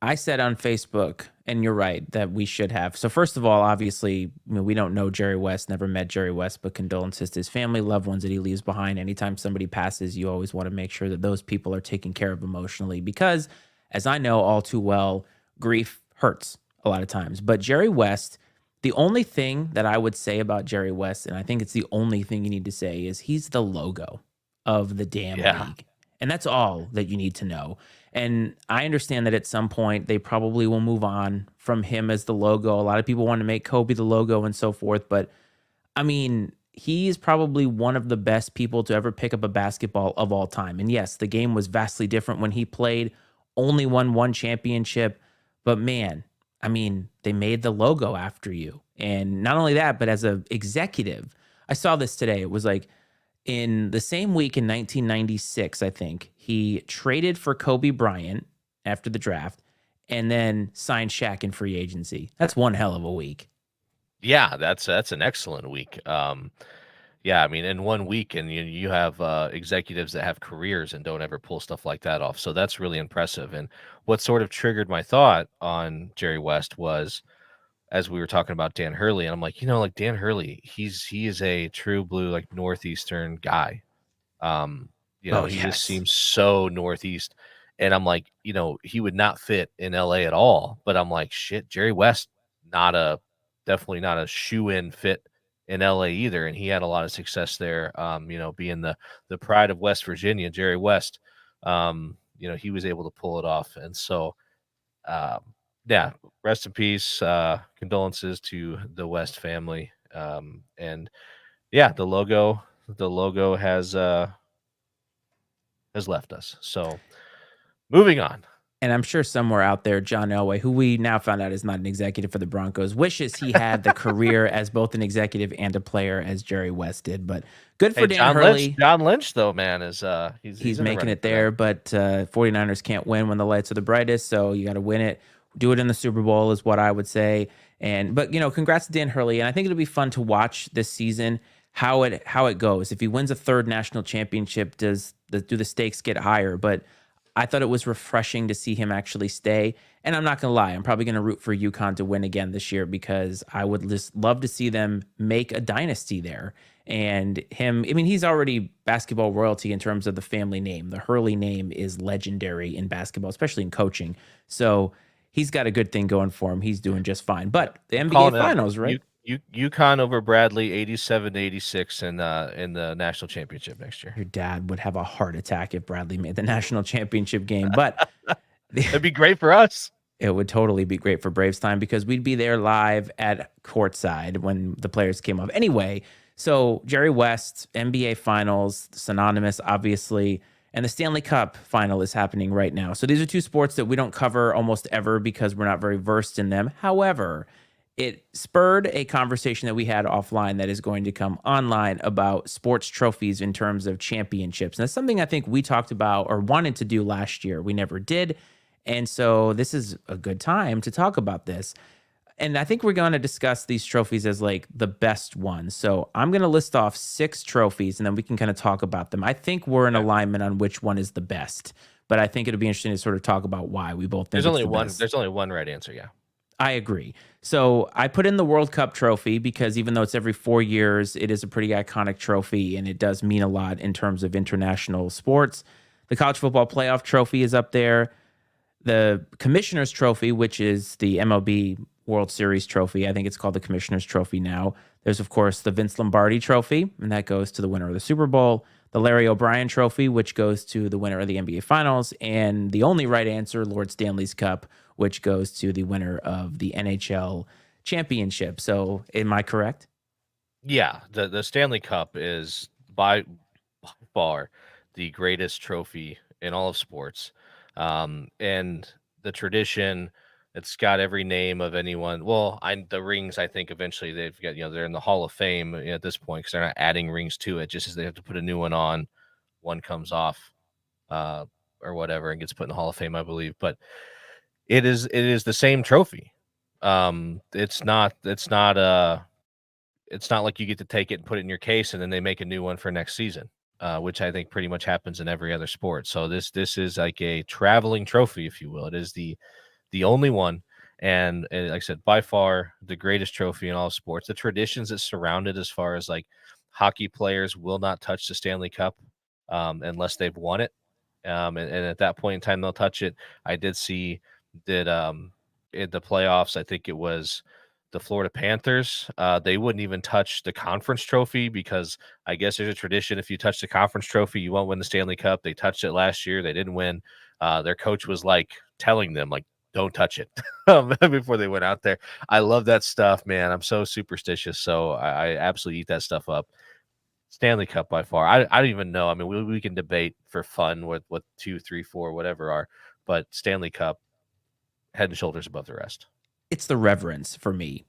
I said on Facebook, and you're right, that we should have. So, first of all, obviously, we don't know Jerry West, never met Jerry West, but condolences to his family, loved ones that he leaves behind. Anytime somebody passes, you always want to make sure that those people are taken care of emotionally because, as I know all too well, grief hurts a lot of times. But Jerry West, the only thing that I would say about Jerry West, and I think it's the only thing you need to say, is he's the logo of the damn yeah. league. And that's all that you need to know. And I understand that at some point they probably will move on from him as the logo. A lot of people want to make Kobe the logo and so forth. But I mean, he is probably one of the best people to ever pick up a basketball of all time. And yes, the game was vastly different when he played, only won one championship. But man, I mean, they made the logo after you. And not only that, but as an executive, I saw this today. It was like, in the same week in 1996, I think, he traded for Kobe Bryant after the draft and then signed Shaq in free agency. That's one hell of a week. Yeah, that's an excellent week. Yeah, I mean, in 1 week, and you have executives that have careers and don't ever pull stuff like that off. So that's really impressive. And what sort of triggered my thought on Jerry West was as we were talking about Dan Hurley, and I'm like, like Dan Hurley, he is a true blue like northeastern guy. Um, Oh, he just yes. seems so northeast. And I'm like, he would not fit in LA at all. But I'm like, shit, Jerry West, not a definitely not a shoe-in fit in LA either. And he had a lot of success there. Being the pride of West Virginia, Jerry West, he was able to pull it off. And so um, yeah, rest in peace. Condolences to the West family. And yeah, the logo has left us. So moving on. And I'm sure somewhere out there, John Elway, who we now found out is not an executive for the Broncos, wishes he had the career as both an executive and a player as Jerry West did. But good for Hey, Dan John Lynch. Hurley. John Lynch, though, man, is he's He's in the making running it for that. there, but 49ers can't win when the lights are the brightest. So you got to win it. Do it in the Super Bowl is what I would say. But congrats to Dan Hurley. And I think it'll be fun to watch this season how it goes. If he wins a third national championship, do the stakes get higher? But I thought it was refreshing to see him actually stay. And I'm not going to lie, I'm probably going to root for UConn to win again this year because I would just love to see them make a dynasty there. And him, I mean, he's already basketball royalty in terms of the family name. The Hurley name is legendary in basketball, especially in coaching. So he's got a good thing going for him. He's doing just fine. But the I'm NBA calling it out. Finals, right? UConn over Bradley, 87-86 in the national championship next year. Your dad would have a heart attack if Bradley made the national championship game. But That'd be great for us. it would totally be great for Braves time because we'd be there live at courtside when the players came up. Anyway, so Jerry West, NBA Finals, synonymous, obviously, and the Stanley Cup final is happening right now. So these are two sports that we don't cover almost ever because we're not very versed in them. However, it spurred a conversation that we had offline that is going to come online about sports trophies in terms of championships. And that's something I think we talked about or wanted to do last year. We never did. And so this is a good time to talk about this. And I think we're going to discuss these trophies as like the best ones. So I'm going to list off 6 trophies and then we can kind of talk about them. I think we're in Okay. alignment on which one is the best, but I think it'll be interesting to sort of talk about why we both think There's it's only the one. best. There's only one right answer. Yeah. I agree. So I put in the World Cup trophy because even though it's every 4 years, it is a pretty iconic trophy and it does mean a lot in terms of international sports. The college football playoff trophy is up there. The Commissioner's Trophy, which is the MLB World Series trophy. I think it's called the Commissioner's Trophy now. There's, of course, the Vince Lombardi Trophy, and that goes to the winner of the Super Bowl. The Larry O'Brien Trophy, which goes to the winner of the NBA Finals. And the only right answer, Lord Stanley's Cup, which goes to the winner of the NHL Championship. So, am I correct? Yeah. The Stanley Cup is by far the greatest trophy in all of sports. And the tradition. It's got every name of anyone. Well, the rings. I think eventually they've got, they're in the Hall of Fame at this point because they're not adding rings to it. Just as they have to put a new one on, one comes off, uh, or whatever, and gets put in the Hall of Fame, I believe. But it is the same trophy. It's not like you get to take it and put it in your case and then they make a new one for next season, which I think pretty much happens in every other sport. So this is like a traveling trophy, if you will. It is the only one, and like I said, by far the greatest trophy in all sports. The traditions that surround it, as far as like hockey players will not touch the Stanley Cup unless they've won it, and at that point in time they'll touch it. I did see that in the playoffs, I think it was the Florida Panthers. They wouldn't even touch the conference trophy because I guess there's a tradition: if you touch the conference trophy, you won't win the Stanley Cup. They touched it last year; they didn't win. Their coach was like telling them, like, "Don't touch it," before they went out there. I love that stuff, man. I'm so superstitious, so I absolutely eat that stuff up. Stanley Cup by far. I don't even know. I mean, we can debate for fun what 2, 3, 4, whatever are, but Stanley Cup, head and shoulders above the rest. It's the reverence for me.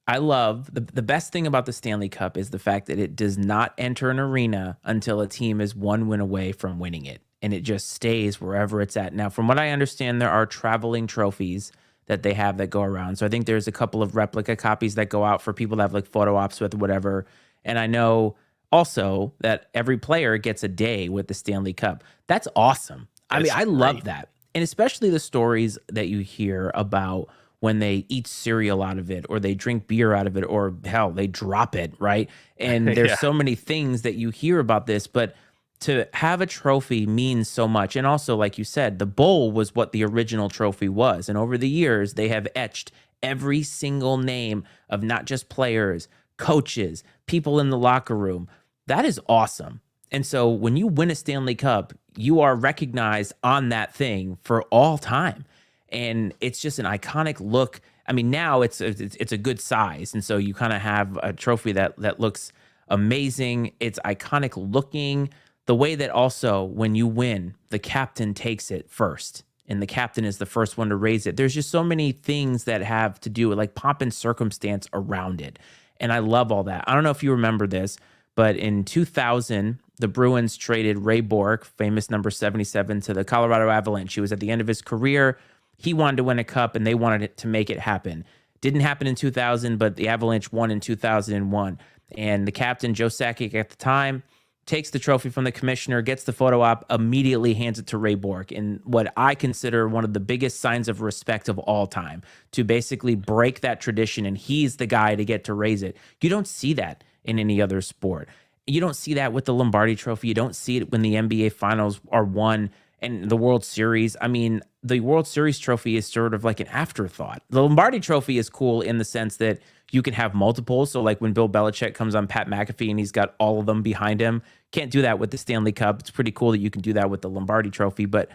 I love the best thing about the Stanley Cup is the fact that it does not enter an arena until a team is one win away from winning it. And it just stays wherever it's at. Now, from what I understand, there are traveling trophies that they have that go around. So I think there's a couple of replica copies that go out for people that have like photo ops with whatever. And I know also that every player gets a day with the Stanley Cup. That's awesome. I mean, It's I love great. that. And especially the stories that you hear about when they eat cereal out of it or they drink beer out of it or hell, they drop it, right? And there's Yeah. so many things that you hear about this, but to have a trophy means so much. And also, like you said, the bowl was what the original trophy was. And over the years, they have etched every single name of not just players, coaches, people in the locker room. That is awesome. And so when you win a Stanley Cup, you are recognized on that thing for all time. And it's just an iconic look. I mean, now it's a good size, and so you kind of have a trophy that looks amazing. It's iconic looking. The way that also when you win, the captain takes it first, and the captain is the first one to raise it. There's just so many things that have to do with like pomp and circumstance around it, and I love all that. I don't know if you remember this, but in 2000, the Bruins traded Ray Bork, famous number 77, to the Colorado Avalanche. He was at the end of his career. He wanted to win a cup, and they wanted it to make it happen. Didn't happen in 2000, but the Avalanche won in 2001. And the captain, Joe Sakic, at the time, takes the trophy from the commissioner, gets the photo op, immediately hands it to Ray Bork in what I consider one of the biggest signs of respect of all time, to basically break that tradition, and he's the guy to get to raise it. You don't see that in any other sport. You don't see that with the Lombardi Trophy. You don't see it when the NBA Finals are won and the World Series. I mean, the World Series trophy is sort of like an afterthought. The Lombardi Trophy is cool in the sense that you can have multiples. So, like when Bill Belichick comes on Pat McAfee and he's got all of them behind him, can't do that with the Stanley Cup. It's pretty cool that you can do that with the Lombardi Trophy, but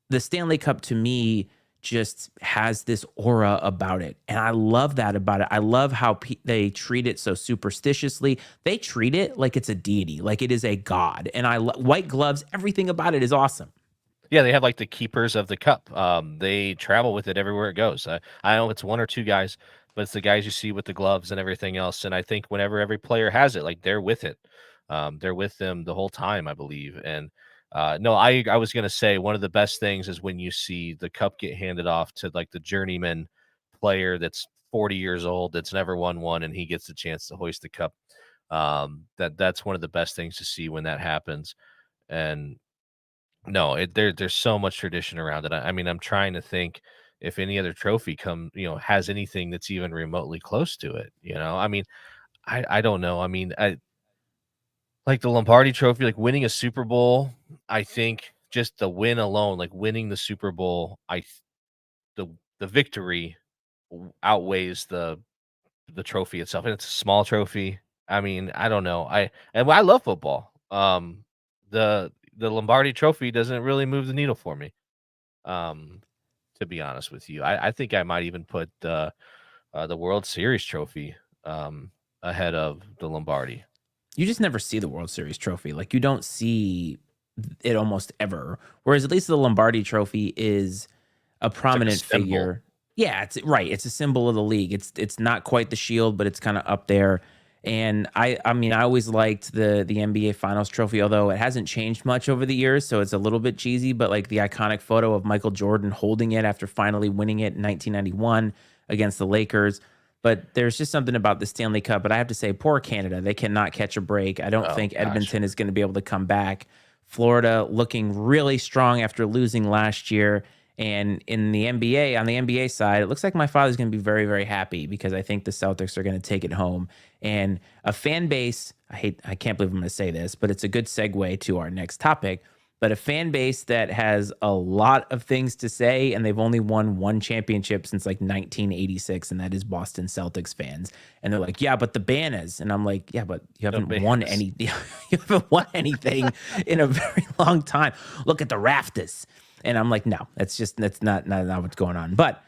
the Stanley Cup to me just has this aura about it. And I love that about it. I love how they treat it so superstitiously. They treat it like it's a deity, like it is a god. And white gloves, everything about it is awesome. Yeah, they have like the keepers of the cup. They travel with it everywhere it goes. I don't know if it's one or two guys, but it's the guys you see with the gloves and everything else. And I think whenever every player has it, like they're with it. They're with them the whole time, I believe. And no, I was gonna say one of the best things is when you see the cup get handed off to like the journeyman player that's 40 years old that's never won one, and he gets the chance to hoist the cup. That's one of the best things to see when that happens. And no, there's so much tradition around it. I mean, I'm trying to think if any other trophy has anything that's even remotely close to it. I mean, I don't know. I mean, like the Lombardi Trophy, like winning a Super Bowl. I think just the win alone, like winning the Super Bowl, the the victory outweighs the trophy itself, and it's a small trophy. I mean, I don't know. I love football. The Lombardi Trophy doesn't really move the needle for me. Um, to be honest with you, I think I might even put the World Series trophy ahead of the Lombardi. You just never see the World Series trophy. Like you don't see it almost ever. Whereas at least the Lombardi trophy is a It's like a prominent symbol. figure. Yeah, it's right. It's a symbol of the league. It's not quite the shield, but it's kind of up there. And I mean I always liked the NBA Finals trophy, although it hasn't changed much over the years, so it's a little bit cheesy. But like the iconic photo of Michael Jordan holding it after finally winning it in 1991 against the Lakers. But there's just something about the Stanley Cup. But I have to say, poor Canada, they cannot catch a break. I don't Oh think gosh. Edmonton is going to be able to come back. Florida looking really strong after losing last year. And in the NBA, on the NBA side, it looks like my father's going to be very, very happy because I think the Celtics are going to take it home. And a fan base, I can't believe I'm going to say this, but it's a good segue to our next topic. But a fan base that has a lot of things to say, and they've only won one championship since like 1986, and that is Boston Celtics fans. And they're like, "Yeah, but the Banners," and I'm like, "Yeah, but you The haven't won Bears. any, you haven't won anything in a very long time. Look at the rafters." And I'm like, "No, that's not what's going on." But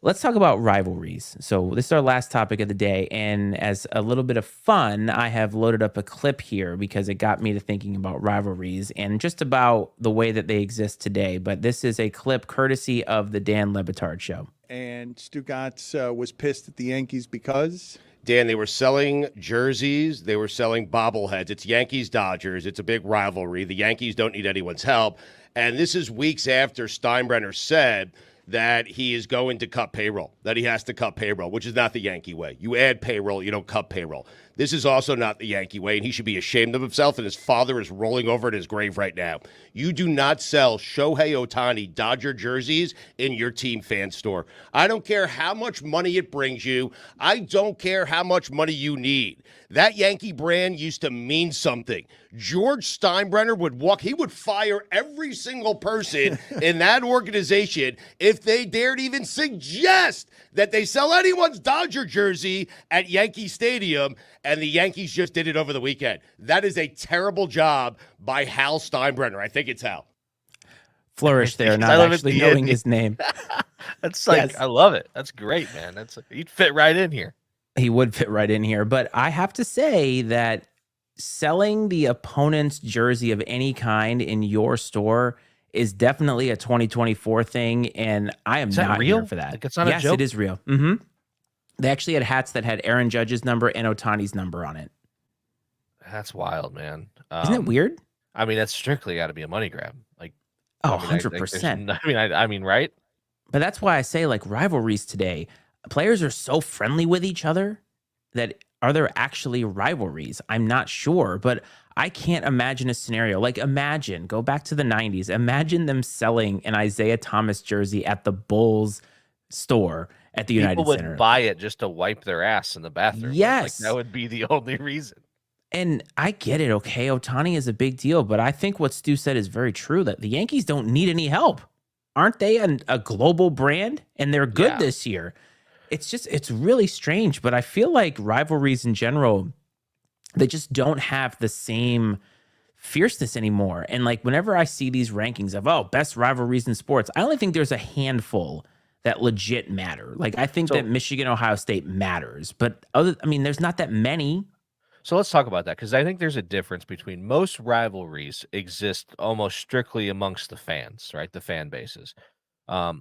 let's talk about rivalries. So this is our last topic of the day, and as a little bit of fun, I have loaded up a clip here because it got me to thinking about rivalries and just about the way that they exist today. But this is a clip courtesy of the Dan Lebitard Show. And Stugatz was pissed at the Yankees because Dan, they were selling jerseys. They were selling bobbleheads. It's Yankees Dodgers. It's a big rivalry. The Yankees don't need anyone's help. And this is weeks after Steinbrenner said that he is going to cut payroll, that he has to cut payroll, which is not the Yankee way. You add payroll, you don't cut payroll. This is also not the Yankee way, and he should be ashamed of himself, and his father is rolling over in his grave right now. You do not sell Shohei Ohtani Dodger jerseys in your team fan store. I don't care how much money it brings you. I don't care how much money you need. That Yankee brand used to mean something. George Steinbrenner he would fire every single person in that organization if they dared even suggest that they sell anyone's Dodger jersey at Yankee Stadium, and the Yankees just did it over the weekend. That is a terrible job by Hal Steinbrenner. I think it's Hal. Flourish there, I not love it, actually the knowing ending. his name. That's like, Yes. I love it. That's great, man. You'd fit right in here. He would fit right in here. But I have to say that selling the opponent's jersey of any kind in your store is definitely a 2024 thing. And I am Is that not real? here for that. Like, it's not a Yes, joke? it is real. They actually had hats that had Aaron Judge's number and Otani's number on it. That's wild, man. Isn't it weird? I mean, that's strictly got to be a money grab. Like, Oh, I mean, I think there's, 100%. I mean, right? But that's why I say, like, rivalries today, players are so friendly with each other that are there actually rivalries? I'm not sure, but I can't imagine a scenario. Like, go back to the 90s. Imagine them selling an Isaiah Thomas jersey at the Bulls store at the People United would Center. buy it just to wipe their ass in the bathroom. Like, that Yes. would be the only reason. And I get it. Okay. Otani is a big deal, but I think what Stu said is very true that the Yankees don't need any help. Aren't they a global brand? And they're good Yeah. this year. It's really strange, but I feel like rivalries in general, they just don't have the same fierceness anymore. And like whenever I see these rankings of best rivalries in sports, I only think there's a handful that legit matter. Like I think So- that Michigan Ohio State matters, but there's not that many. So let's talk about that, because I think there's a difference between most rivalries exist almost strictly amongst the fans, right? The fan bases.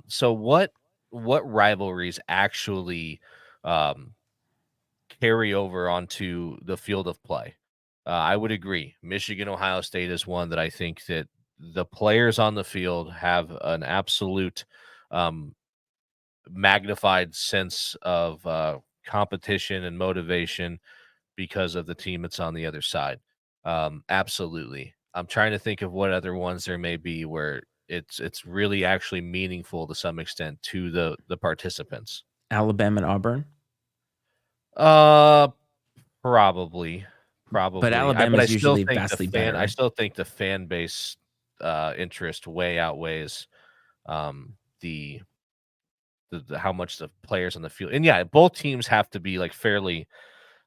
So what rivalries actually um, carry over onto the field of play? I would agree. Michigan Ohio State is one that I think that the players on the field have an absolute um, magnified sense of competition and motivation because of the team that's on the other side. Absolutely. I'm trying to think of what other ones there may be where it's really actually meaningful to some extent to the participants. Alabama and Auburn. Uh probably. But But I Alabama's still usually think vastly better. I still think the fan base interest way outweighs the how much the players on the field. And yeah, both teams have to be like fairly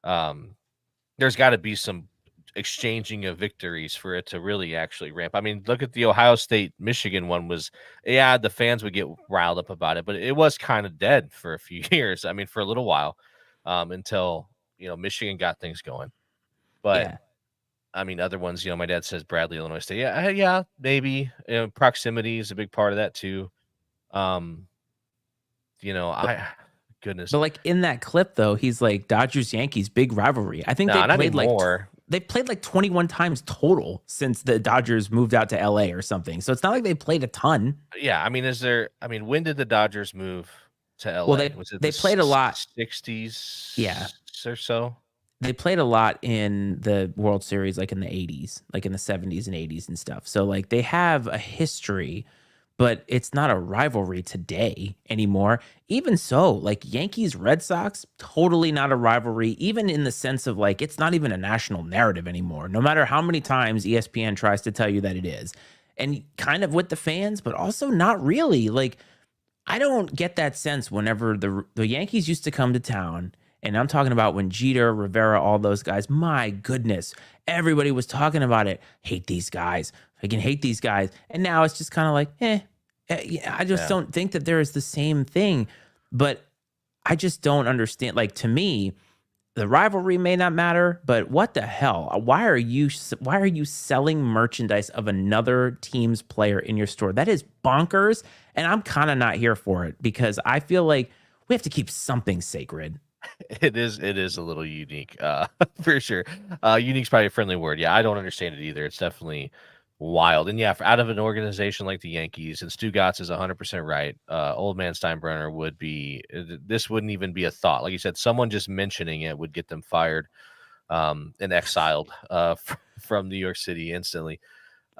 there's got to be some exchanging of victories for it to really actually ramp. I mean, look at the Ohio State Michigan one the fans would get riled up about it, but it was kind of dead for a few years. I mean, for a little while until, Michigan got things going. But Yeah. I mean, other ones, my dad says Bradley, Illinois State. Yeah, yeah, maybe. Proximity is a big part of that too. Um, goodness, But like in that clip though, he's like Dodgers Yankees big rivalry. I think no, not anymore. they played like 21 times total since the Dodgers moved out to LA or something. So it's not like they played a ton. Yeah, I mean, when did the Dodgers move to Well, LA? Was it the they played a lot. 60s Yeah. or so? They played a lot in the World Series, like in the 80s, like in the 70s and 80s and stuff. So like they have a history, but it's not a rivalry today anymore. Even so, like Yankees Red Sox, totally not a rivalry, even in the sense of like it's not even a national narrative anymore, no matter how many times ESPN tries to tell you that it is. And kind of with the fans, but also not really. Like I don't get that sense whenever the Yankees used to come to town, and I'm talking about when Jeter, Rivera, all those guys. My goodness, everybody was talking about it. Hate these guys. I can hate these guys, and now it's just kind of like, yeah, I just Yeah. don't think that there is the same thing. But I just don't understand. Like to me, the rivalry may not matter, but what the hell? Why are you selling merchandise of another team's player in your store? That is bonkers, and I'm kind of not here for it because I feel like we have to keep something sacred. It is a little unique, for sure. Unique's probably a friendly word. Yeah, I don't understand it either. It's definitely wild. And yeah, out of an organization like the Yankees, and Stugatz is 100% right. Old man Steinbrenner would be. This wouldn't even be a thought. Like you said, someone just mentioning it would get them fired, and exiled, from New York City instantly.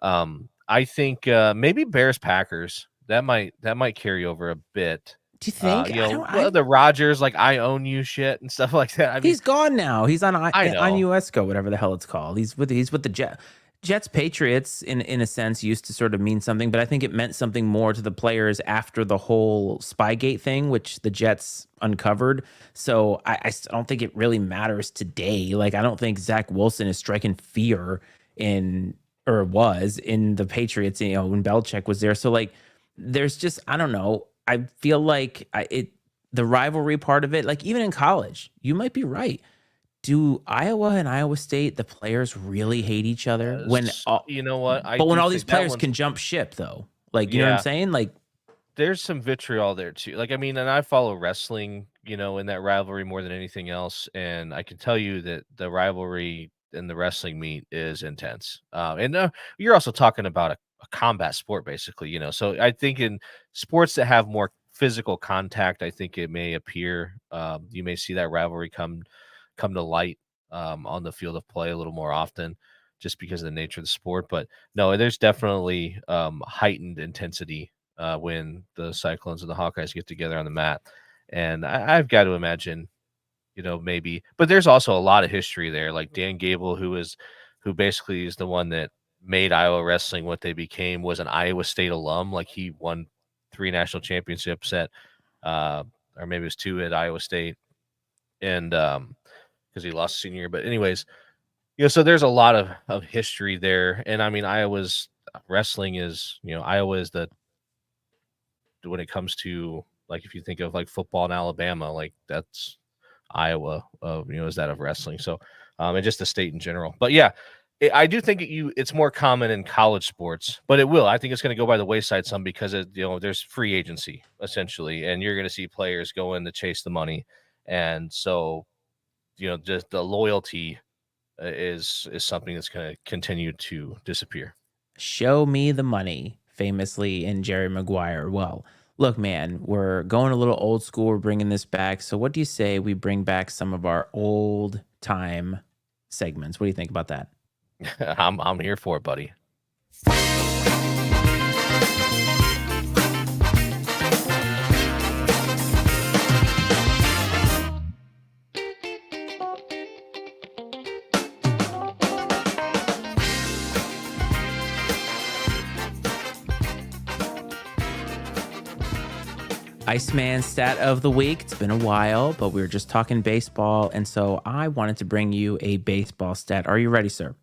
I think maybe Bears Packers that might carry over a bit. Do you think? I don't. The Rogers, like, I own you shit and stuff like that. I mean, He's gone now. He's on I know. USCO, whatever the hell it's called. He's with the Jets. Patriots in a sense used to sort of mean something, but I think it meant something more to the players after the whole Spygate thing, which the Jets uncovered. So I don't think it really matters today. Like I don't think Zach Wilson is striking fear was in the Patriots, when Belichick was there. So like there's just I don't know. I feel like the rivalry part of it, like even in college, you might be right. Do Iowa and Iowa State, the players really hate each other you know what? but when do all these think that players one's- can jump ship though, like, you know what I'm Yeah. saying? Like, there's some vitriol there too. Like, I mean, and I follow wrestling, in that rivalry more than anything else, and I can tell you that the rivalry in the wrestling meet is intense. And you're also talking about a combat sport, basically. So I think in sports that have more physical contact, I think it may appear, you may see that rivalry come to light, on the field of play a little more often, just because of the nature of the sport. But no, there's definitely heightened intensity when the Cyclones and the Hawkeyes get together on the mat. And I've got to imagine, maybe, but there's also a lot of history there. Like Dan Gable, who basically is the one that made Iowa wrestling what they became, was an Iowa State alum. Like he won 3 national championships or maybe it was 2 at Iowa State. And because he lost senior year. But anyways, so there's a lot of history there. And I mean, Iowa's wrestling is, Iowa is when it comes to, like, if you think of like football in Alabama, like that's Iowa, is that of wrestling. So, and just the state in general. But yeah, I do think it's more common in college sports, but I think it's going to go by the wayside some because there's free agency essentially, and you're going to see players go in to chase the money. And so, just the loyalty is something that's going to continue to disappear. show me the money, famously in Jerry Maguire. Well, look, man, we're going a little old school. We're bringing this back. So what do you say we bring back some of our old time segments? What do you think about that? I'm here for it, buddy. Iceman stat of the week. It's been a while, but we were just talking baseball. And so I wanted to bring you a baseball stat. Are you ready, sir?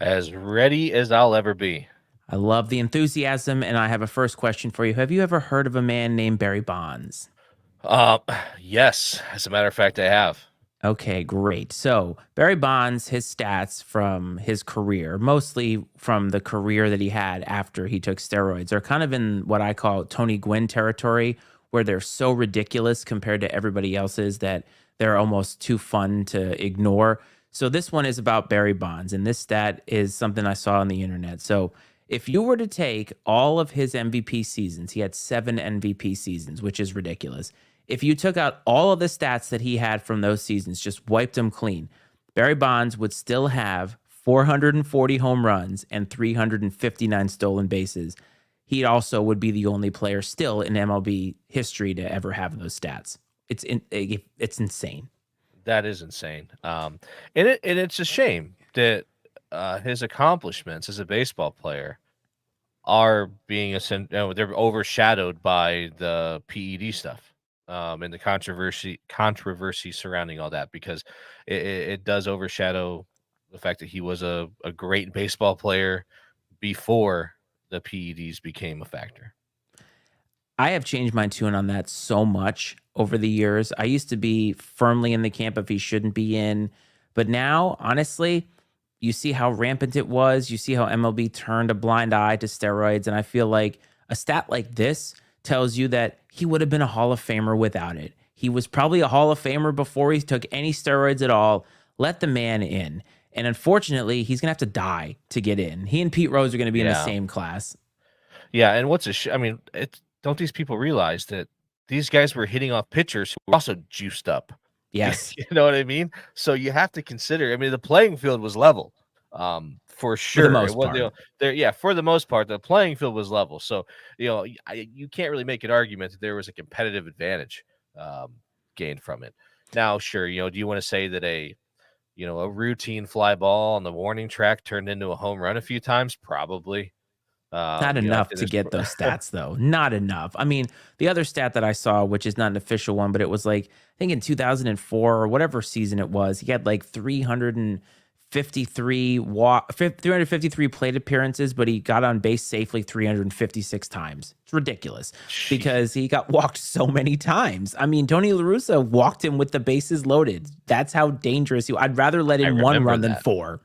As ready as I'll ever be. I love the enthusiasm. And I have a first question for you. Have you ever heard of a man named Barry Bonds? Yes. As a matter of fact, I have. Okay, great. So Barry Bonds, his stats from his career, mostly from the career that he had after he took steroids, are kind of in what I call Tony Gwynn territory, where they're so ridiculous compared to everybody else's that they're almost too fun to ignore. So this one is about Barry Bonds, and this stat is something I saw on the internet. So if you were to take all of his MVP seasons, he had 7 MVP seasons, which is ridiculous. If you took out all of the stats that he had from those seasons, just wiped them clean, Barry Bonds would still have 440 home runs and 359 stolen bases. He also would be the only player still in MLB history to ever have those stats. It's insane. That is insane. And it's a shame that his accomplishments as a baseball player are being they're overshadowed by the PED stuff, and the controversy surrounding all that, because it does overshadow the fact that he was a great baseball player before the PEDs became a factor. I have changed my tune on that so much over the years. I used to be firmly in the camp of he shouldn't be in, but now, honestly, you see how rampant it was. You see how MLB turned a blind eye to steroids. And I feel like a stat like this tells you that he would have been a Hall of Famer without it. He was probably a Hall of Famer before he took any steroids at all. Let the man in. And unfortunately, he's going to have to die to get in. He and Pete Rose are going to be in the Yeah. same class. Yeah, and I mean, don't these people realize that these guys were hitting off pitchers who were also juiced up? Yes. You know what I mean? So you have to consider. I mean, the playing field was level, for sure. For the most It was, part. yeah, for the most part, the playing field was level. So you can't really make an argument that there was a competitive advantage gained from it. Now, sure, do you want to say that a routine fly ball on the warning track turned into a home run a few times? Probably. Not enough to get those stats, though. Not enough. I mean, the other stat that I saw, which is not an official one, but it was like, I think in 2004 or whatever season it was, he had like 353 plate appearances, but he got on base safely 356 times. It's ridiculous because he got walked so many times. I mean, Tony La Russa walked him with the bases loaded. That's how dangerous he was. I'd rather let in one run than 4.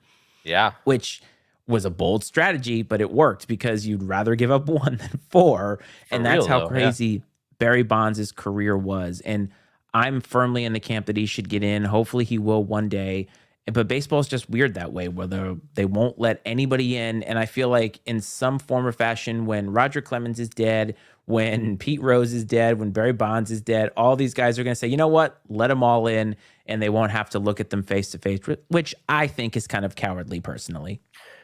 Yeah. Which was a bold strategy, but it worked because you'd rather give up 1 than 4. And that's how crazy Barry Bonds' career was. And I'm firmly in the camp that he should get in. Hopefully he will one day. But baseball is just weird that way, where they won't let anybody in. And I feel like in some form or fashion, when Roger Clemens is dead, when Pete Rose is dead, when Barry Bonds is dead, all these guys are going to say, you know what, let them all in, and they won't have to look at them face to face, which I think is kind of cowardly personally.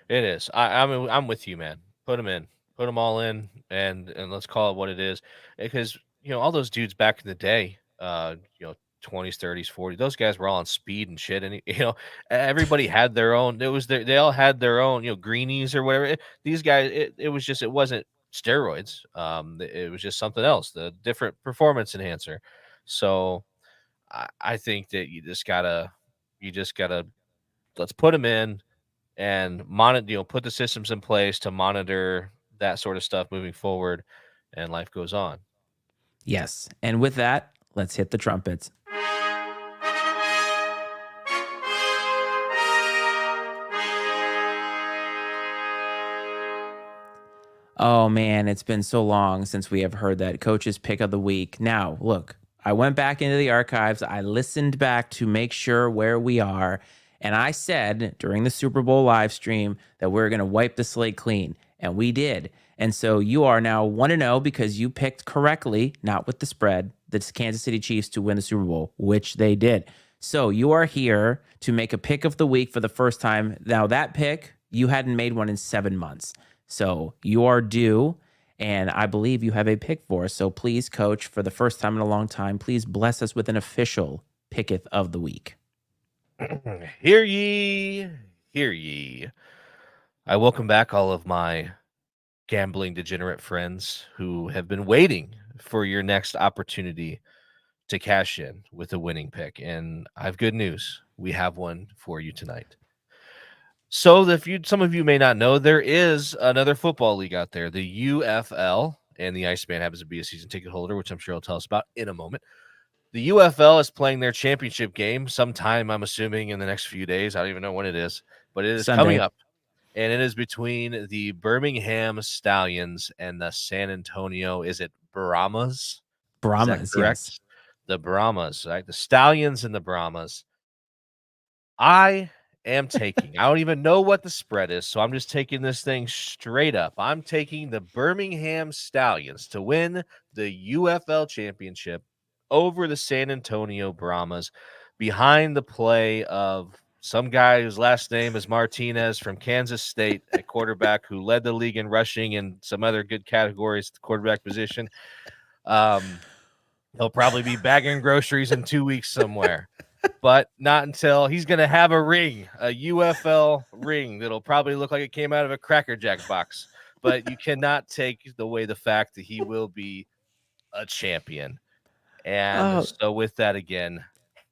It is. I'm with you, man. Put them in. Put them all in, and let's call it what it is. Because all those dudes back in the day, 20s, 30s, 40s, those guys were all on speed and shit. And everybody had their own. They all had their own, greenies or whatever. These guys, it wasn't steroids. It was just something else, the different performance enhancer. So I think that you just gotta let's put them in and monitor, put the systems in place to monitor that sort of stuff moving forward, and life goes on. Yes. And with that, let's hit the trumpets. Oh man, it's been so long since we have heard that coach's pick of the week. Now, look, I went back into the archives. I listened back to make sure where we are. And I said during the Super Bowl live stream that we're going to wipe the slate clean. And we did. And so you are now 1-0 because you picked correctly, not with the spread, the Kansas City Chiefs to win the Super Bowl, which they did. So you are here to make a pick of the week for the first time. Now, that pick, you hadn't made one in 7 months. So you are due. And I believe you have a pick for us. So please, Coach, for the first time in a long time, please bless us with an official picketh of the week. Hear ye, hear ye. I welcome back all of my gambling degenerate friends who have been waiting for your next opportunity to cash in with a winning pick. And I have good news. We have one for you tonight. So some of you may not know, there is another football league out there, the UFL, and the Iceman happens to be a season ticket holder, which I'm sure he'll tell us about in a moment. The UFL is playing their championship game sometime, I'm assuming, in the next few days. I don't even know when it is, but it is coming Sunday. up. And it is between the Birmingham Stallions and the San Antonio, is it Brahmas? Is that Brahmas, yes. correct? The Brahmas, right? The Stallions and the Brahmas. I am taking, I don't even know what the spread is, so I'm just taking this thing straight up. I'm taking the Birmingham Stallions to win the UFL championship over the San Antonio Brahmas behind the play of some guy whose last name is Martinez from Kansas State at quarterback, who led the league in rushing and some other good categories at the quarterback position. He'll probably be bagging groceries in 2 weeks somewhere, but not until he's going to have a ring, a UFL ring that'll probably look like it came out of a Cracker Jack box. But you cannot take away the fact that he will be a champion. And Oh, so, with that, again,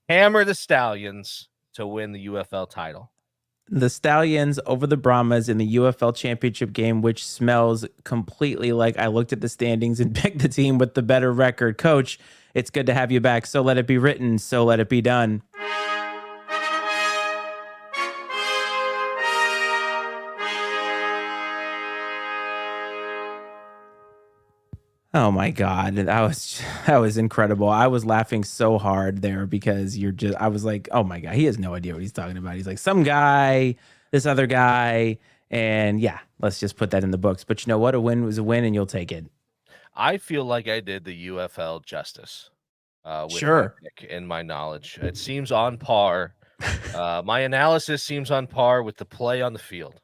hammer the Stallions to win the UFL title. the Stallions over the Brahmas in the UFL championship game, which smells completely like I looked at the standings and picked the team with the better record. Coach, it's good to have you back. So let it be written. So let it be done. Oh my God. That was incredible. I was laughing so hard there because I was like, oh my God, he has no idea what he's talking about. He's like, some guy, this other guy. And yeah, let's just put that in the books. But you know what? A win was a win and you'll take it. I feel like I did the UFL justice with my Sure. pick and my knowledge. It seems on par. My analysis seems on par with the play on the field.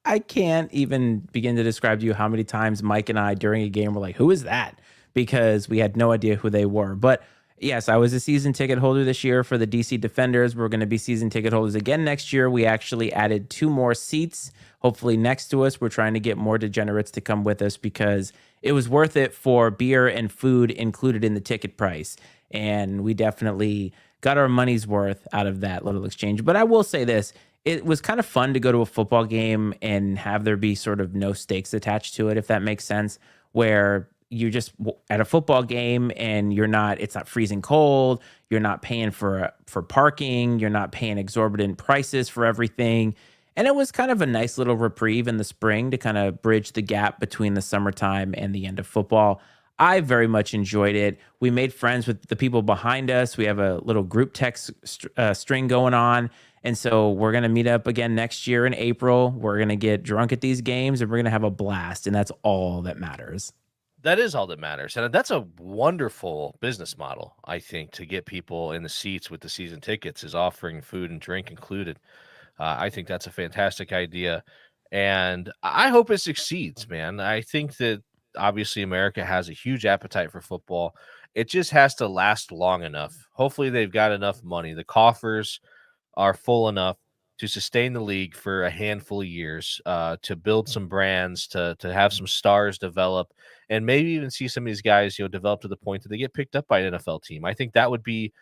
I can't even begin to describe to you how many times Mike and I during a game were like, who is that? Because we had no idea who they were. But yes, I was a season ticket holder this year for the DC Defenders. We're going to be season ticket holders again next year. We actually added 2 more seats, hopefully next to us. We're trying to get more degenerates to come with us because it was worth it for beer and food included in the ticket price. And we definitely got our money's worth out of that little exchange. But I will say this, it was kind of fun to go to a football game and have there be sort of no stakes attached to it, if that makes sense, where you just at a football game and it's not freezing cold, you're not paying for parking, you're not paying exorbitant prices for everything. And it was kind of a nice little reprieve in the spring to kind of bridge the gap between the summertime and the end of football. I very much enjoyed it. We made friends with the people behind us. We have a little group text string going on. And so we're going to meet up again next year in April. We're going to get drunk at these games and we're going to have a blast. And that's all that matters. That is all that matters. And that's a wonderful business model, I think, to get people in the seats with the season tickets, is offering food and drink included. I think that's a fantastic idea. And I hope it succeeds, man. I think that obviously America has a huge appetite for football. It just has to last long enough. Hopefully, they've got enough money. The coffers are full enough to sustain the league for a handful of years, to build some brands, to have some stars develop, and maybe even see some of these guys, develop to the point that they get picked up by an NFL team. I think that would be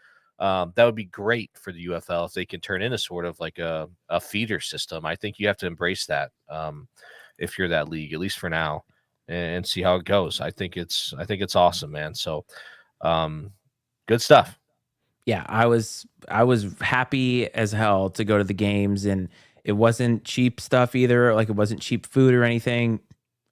great for the UFL if they can turn into sort of like a feeder system. I think you have to embrace that, if you're that league, at least for now, and see how it goes. I think it's awesome, man. So, good stuff. Yeah, I was happy as hell to go to the games and it wasn't cheap stuff either. Like it wasn't cheap food or anything.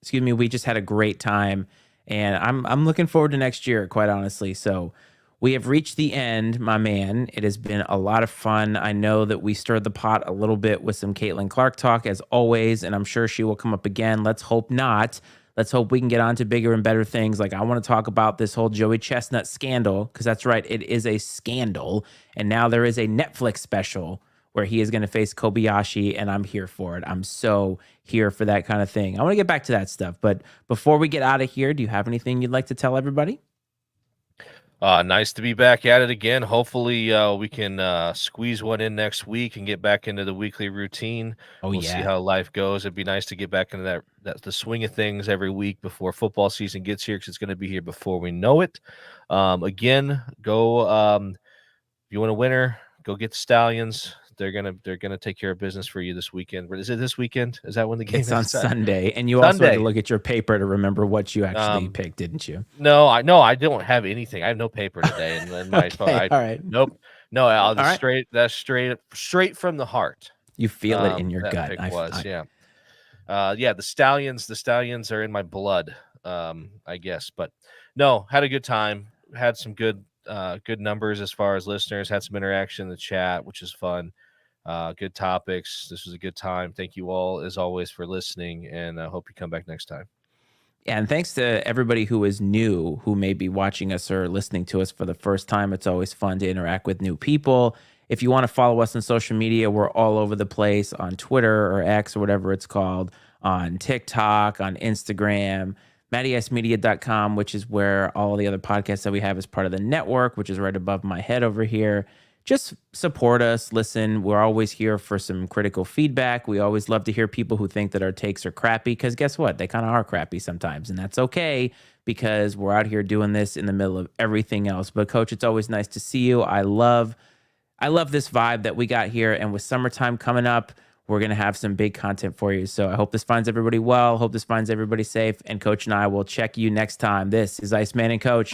Excuse me, we just had a great time and I'm looking forward to next year, quite honestly. So we have reached the end, my man. It has been a lot of fun. I know that we stirred the pot a little bit with some Caitlin Clark talk as always, and I'm sure she will come up again. Let's hope not. Let's hope we can get on to bigger and better things. Like I want to talk about this whole Joey Chestnut scandal because that's right, it is a scandal. And now there is a Netflix special where he is going to face Kobayashi, and I'm here for it. I'm so here for that kind of thing. I want to get back to that stuff, but before we get out of here, do you have anything you'd like to tell everybody? Nice to be back at it again. Hopefully, we can squeeze one in next week and get back into the weekly routine. Oh We'll see how life goes. It'd be nice to get back into the swing of things every week before football season gets here, because it's going to be here before we know it. Again, go if you want a winner, go get the Stallions. they're gonna take care of business for you this weekend. Is it this weekend? Is that when the game It's is? on Sunday, and you also had to look at your paper to remember what you actually picked, didn't you? No, I don't have anything. I have no paper today, and my phone. Okay, all right. Nope. No, I'll just All right. straight from the heart. You feel it in your That gut. pick was, yeah. Yeah, the Stallions are in my blood, I guess. But no, had a good time. Had some good numbers as far as listeners. Had some interaction in the chat, which is fun. Good topics. This was a good time. Thank you all, as always, for listening, and I hope you come back next time. And thanks to everybody who is new, who may be watching us or listening to us for the first time. It's always fun to interact with new people. If you want to follow us on social media, we're all over the place on Twitter or X or whatever it's called, on TikTok, on Instagram, MattyIceMedia.com, which is where all the other podcasts that we have is part of the network, which is right above my head over here. Just support us. Listen, we're always here for some critical feedback. We always love to hear people who think that our takes are crappy, because guess what? They kind of are crappy sometimes, and that's okay, because we're out here doing this in the middle of everything else. But Coach, it's always nice to see you. I love this vibe that we got here, and with summertime coming up, we're going to have some big content for you. So I hope this finds everybody well. Hope this finds everybody safe, and Coach and I will check you next time. This is Iceman and Coach.